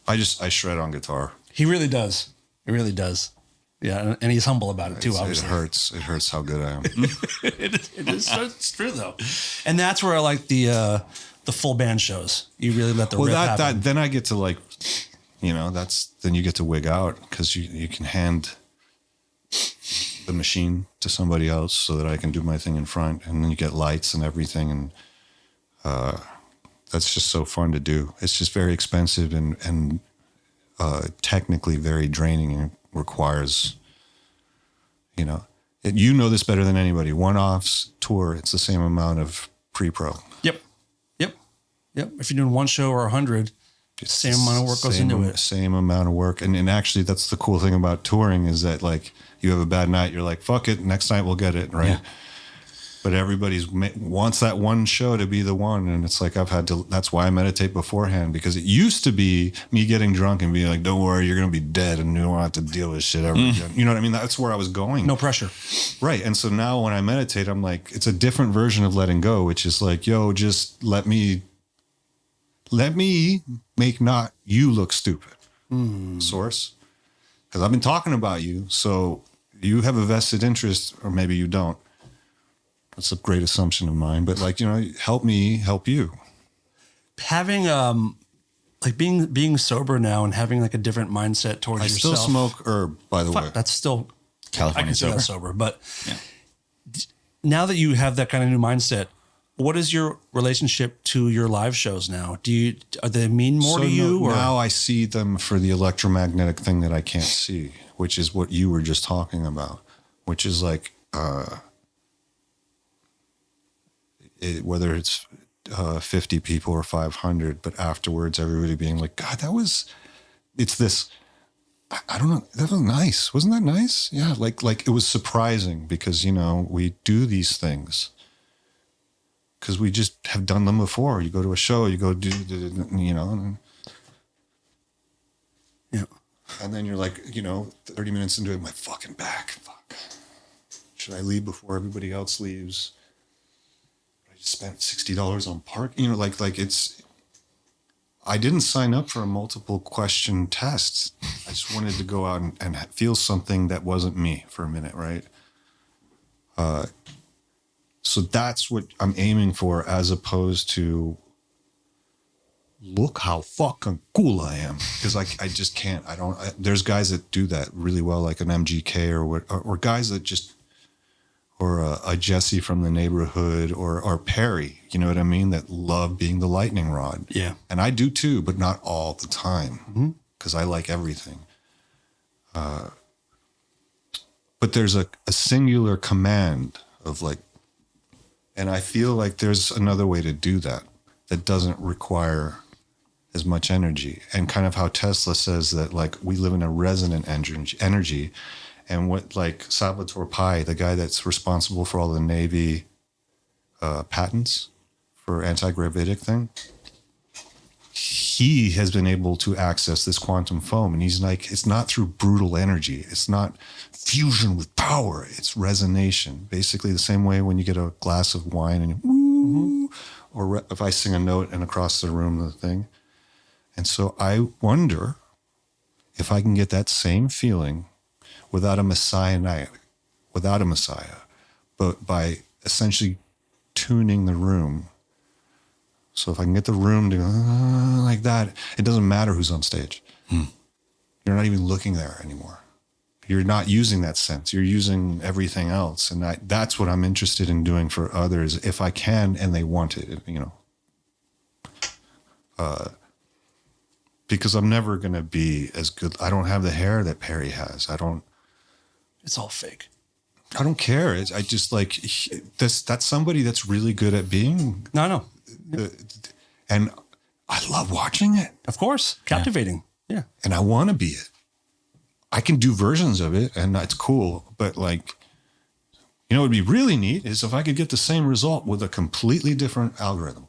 I shred on guitar. He really does. He really does. Yeah. And he's humble about it too, It obviously. hurts. It hurts how good I am. It's true though. And that's where I like the full band shows. You really let the riff happen. Then I get to like, then you get to wig out because you can hand the machine to somebody else so that I can do my thing in front, and then you get lights and everything, and that's just so fun to do. It's just very expensive and technically very draining, and requires, you know this better than anybody. One-offs, tour, it's the same amount of pre-pro. Yep. If you're doing one show or 100, same amount of work goes into it. Same amount of work. And actually, that's the cool thing about touring is that, like, you have a bad night, you're like, fuck it, next night we'll get it, right? Yeah. But everybody's wants that one show to be the one. And it's like, that's why I meditate beforehand, because it used to be me getting drunk and being like, don't worry, you're going to be dead and you don't have to deal with shit ever again. You know what I mean? That's where I was going. No pressure. Right. And so now when I meditate, I'm like, it's a different version of letting go, which is like, yo, just let me make not you look stupid. Source. Because I've been talking about you. So you have a vested interest, or maybe you don't. That's a great assumption of mine. But like, help me help you. Having like being sober now and having like a different mindset towards yourself. I still smoke herb, by the way. That's still California I consider sober. that sober. But now that you have that kind of new mindset, what is your relationship to your live shows now? Are they mean more to you? Now I see them for the electromagnetic thing that I can't see, which is what you were just talking about, which is like, whether it's 50 people or 500, but afterwards everybody being like, God, it's this, I don't know, that was nice. Wasn't that nice? Yeah, like it was surprising because, we do these things because we just have done them before. You go to a show, you go do, and, yeah. And then you're like, 30 minutes into it, my fucking back, fuck. Should I leave before everybody else leaves? I just spent $60 on park. I didn't sign up for a multiple question test. I just wanted to go out and feel something that wasn't me for a minute, right? So that's what I'm aiming for, as opposed to look how fucking cool I am. Because I just can't. There's guys that do that really well, like an MGK or guys that just, or a Jesse from the neighborhood or Perry, you know what I mean? That love being the lightning rod. Yeah. And I do too, but not all the time, because I like everything. But there's a singular command of like, and I feel like there's another way to do that doesn't require as much energy. And kind of how Tesla says that, like, we live in a resonant energy. And what, like, Salvatore Pais, the guy that's responsible for all the Navy patents for anti-gravitic thing, he has been able to access this quantum foam. And he's like, it's not through brutal energy. It's not fusion with power. It's resonation. Basically the same way when you get a glass of wine and you, woo, or if I sing a note and across the room, the thing. And so I wonder if I can get that same feeling without a messiah, but by essentially tuning the room. So if I can get the room to go like that, it doesn't matter who's on stage. You're not even looking there anymore. You're not using that sense. You're using everything else. And that's what I'm interested in doing for others, if I can and they want it, because I'm never going to be as good. I don't have the hair that Perry has. It's all fake. I don't care. I just like that's somebody that's really good at being. No. And I love watching it. Of course. Captivating. Yeah. And I want to be it. I can do versions of it and it's cool. But like, what would be really neat is if I could get the same result with a completely different algorithm.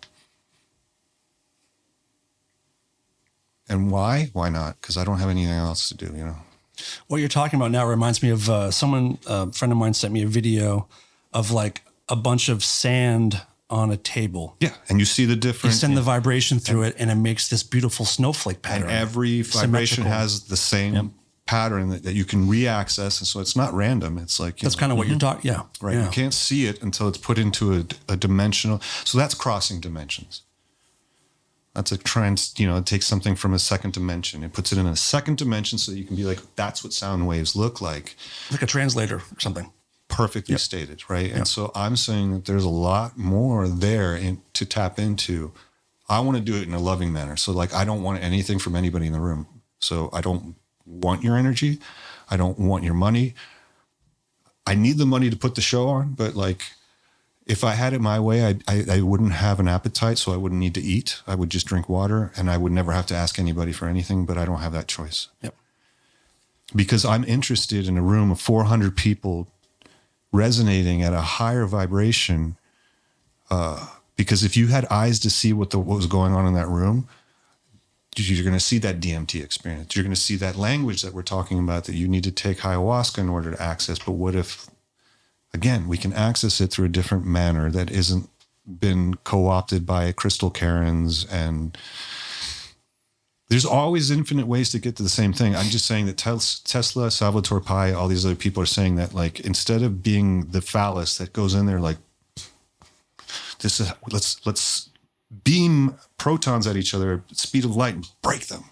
And why? Why not? Because I don't have anything else to do, What you're talking about now reminds me of a friend of mine sent me a video of like a bunch of sand on a table. Yeah, and you see the You difference. send the vibration through it, and it makes this beautiful snowflake pattern. And every vibration Symmetrical. has the same pattern that you can re-access, and so it's not random. It's like That's kind of what you're talking. Yeah, right. Yeah. You can't see it until it's put into a dimensional. So that's crossing dimensions. That's a trans. It takes something from a second dimension. It puts it in a second dimension so that you can be like, that's what sound waves look like. Like a translator or something. Perfectly stated, right? And so I'm saying that there's a lot more there to tap into. I want to do it in a loving manner. So like, I don't want anything from anybody in the room. So I don't want your energy. I don't want your money. I need the money to put the show on, but like, if I had it my way, I wouldn't have an appetite, so I wouldn't need to eat. I would just drink water, and I would never have to ask anybody for anything, but I don't have that choice. Yep. Because I'm interested in a room of 400 people resonating at a higher vibration. Because if you had eyes to see what was going on in that room, you're going to see that DMT experience. You're going to see that language that we're talking about that you need to take ayahuasca in order to access. But what if, again, we can access it through a different manner that isn't been co-opted by crystal Karens, and there's always infinite ways to get to the same thing. I'm just saying that Tesla, Salvatore Pais, all these other people are saying that, like, instead of being the phallus that goes in there like this is let's beam protons at each other at the speed of light and break them.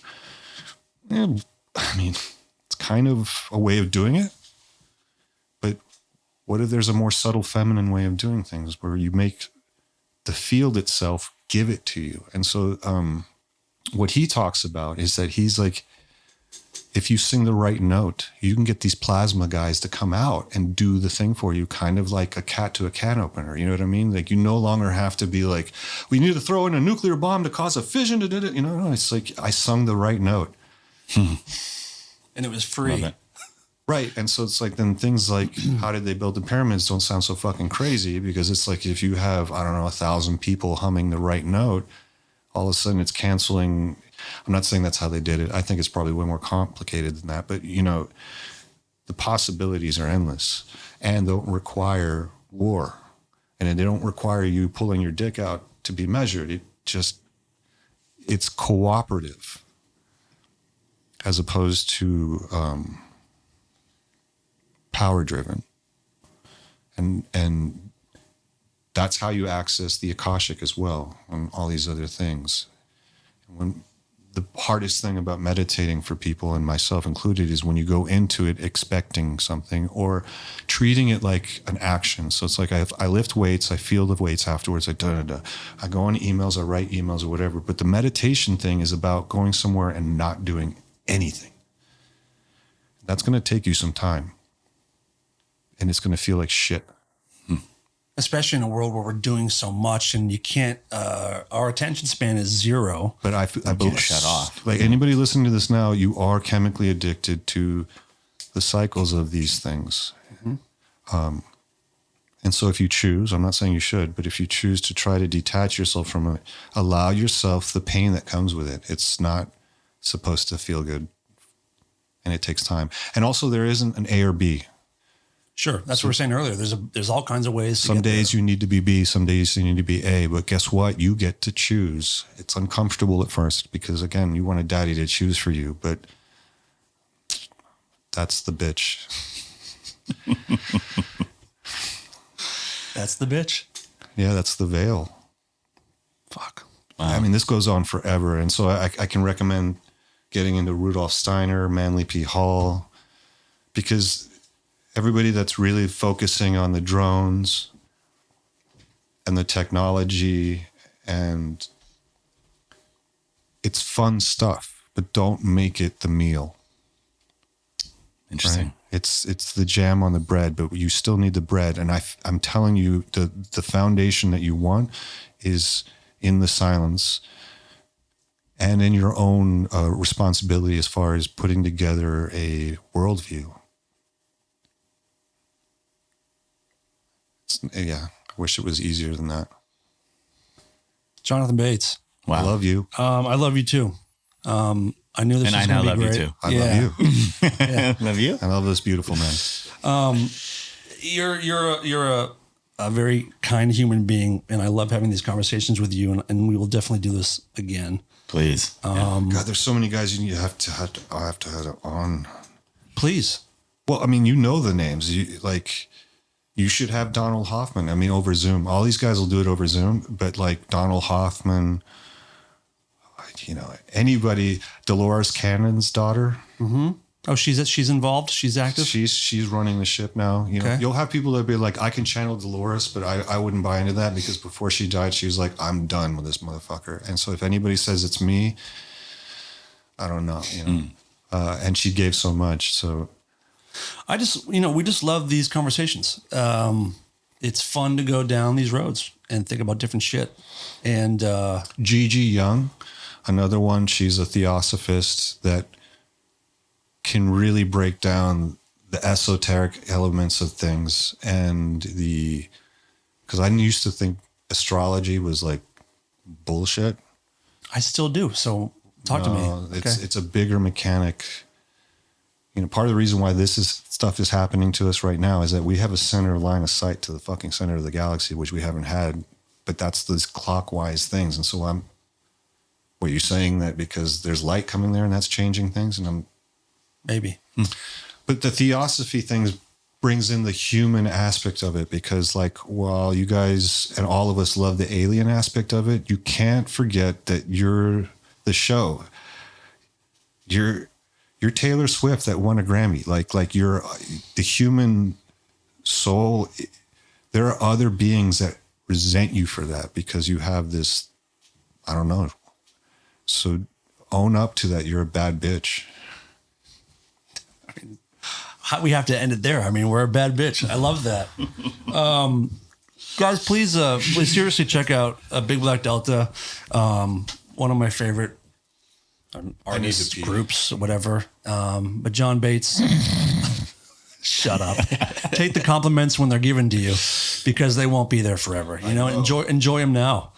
Yeah, I mean, it's kind of a way of doing it. But what if there's a more subtle feminine way of doing things where you make the field itself give it to you? And so what he talks about is that he's like, if you sing the right note, you can get these plasma guys to come out and do the thing for you, kind of like a cat to a can opener. You know what I mean? Like, you no longer have to be like, we need to throw in a nuclear bomb to cause a fission to do it. No, it's like, I sung the right note. And it was free. Right. And so it's like, then things like, how did they build the pyramids don't sound so fucking crazy, because it's like, if you have, 1,000 people humming the right note, all of a sudden it's canceling. I'm not saying that's how they did it. I think it's probably way more complicated than that. But, the possibilities are endless and don't require war. And they don't require you pulling your dick out to be measured. It's cooperative as opposed to power driven. And that's how you access the Akashic as well, and all these other things. When the hardest thing about meditating for people, and myself included, is when you go into it expecting something or treating it like an action. So it's like I lift weights, I feel the weights afterwards, I go on emails, I write emails or whatever. But the meditation thing is about going somewhere and not doing anything. That's going to take you some time. And it's going to feel like shit. Especially in a world where we're doing so much and you can't, our attention span is zero. But I believe, shut off. Like anybody listening to this now, you are chemically addicted to the cycles of these things. Mm-hmm. And so if you choose, I'm not saying you should, but if you choose to try to detach yourself from it, allow yourself the pain that comes with it. It's not supposed to feel good. And it takes time. And also there isn't an A or B. Sure. That's what we were saying earlier. There's all kinds of ways. Some days you need to be B, some days you need to be A, but guess what? You get to choose. It's uncomfortable at first because, again, you want a daddy to choose for you, but that's the bitch. That's the bitch. Yeah, that's the veil. Fuck. Wow. I mean, this goes on forever. And so I can recommend getting into Rudolf Steiner, Manly P. Hall, because everybody that's really focusing on the drones and the technology, and it's fun stuff, but don't make it the meal. Interesting. Right? It's the jam on the bread, but you still need the bread. And I'm telling you, the foundation that you want is in the silence and in your own responsibility as far as putting together a worldview. Yeah, I wish it was easier than that. Jonathan Bates. Wow. I love you. I love you too. I knew this And was I now gonna be love you great. too. I love you. Love you? I love this beautiful man. You're a very kind human being, and I love having these conversations with you, and we will definitely do this again. Please. God, there's so many guys you have to have on. Please. Well, I mean, you know the names. You should have Donald Hoffman. I mean, over Zoom. All these guys will do it over Zoom, but like Donald Hoffman, anybody. Dolores Cannon's daughter. Mm-hmm. Oh, she's involved. She's active. She's running the ship now. Okay. You'll have people that be like, I can channel Dolores, but I wouldn't buy into that because before she died, she was like, I'm done with this motherfucker. And so if anybody says it's me, I don't know. And she gave so much. So I just, we just love these conversations. It's fun to go down these roads and think about different shit. And Gigi Young, another one. She's a theosophist that can really break down the esoteric elements of things because I used to think astrology was like bullshit. I still do. So talk to me. It's a bigger mechanic. Part of the reason why stuff is happening to us right now is that we have a center line of sight to the fucking center of the galaxy, which we haven't had, but that's those clockwise things. And so were you saying that because there's light coming there and that's changing things? And maybe. But the theosophy things brings in the human aspect of it because while you guys and all of us love the alien aspect of it, you can't forget that you're the show. You're Taylor Swift that won a Grammy. Like you're the human soul. There are other beings that resent you for that because you have this, I don't know. So own up to that. You're a bad bitch. We have to end it there. I mean, we're a bad bitch. I love that. Guys, please seriously check out Big Black Delta. One of my favorite artists, groups, whatever. But John Bates, shut up. Take the compliments when they're given to you because they won't be there forever. Enjoy them now.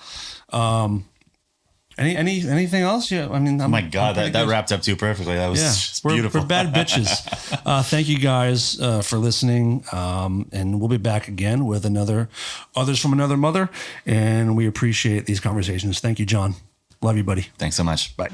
Anything else? Yeah, I mean, oh my God, that wrapped up too perfectly. That was beautiful. We're bad bitches. Thank you guys for listening, and we'll be back again with others from another mother. And we appreciate these conversations. Thank you, John. Love you, buddy. Thanks so much. Bye.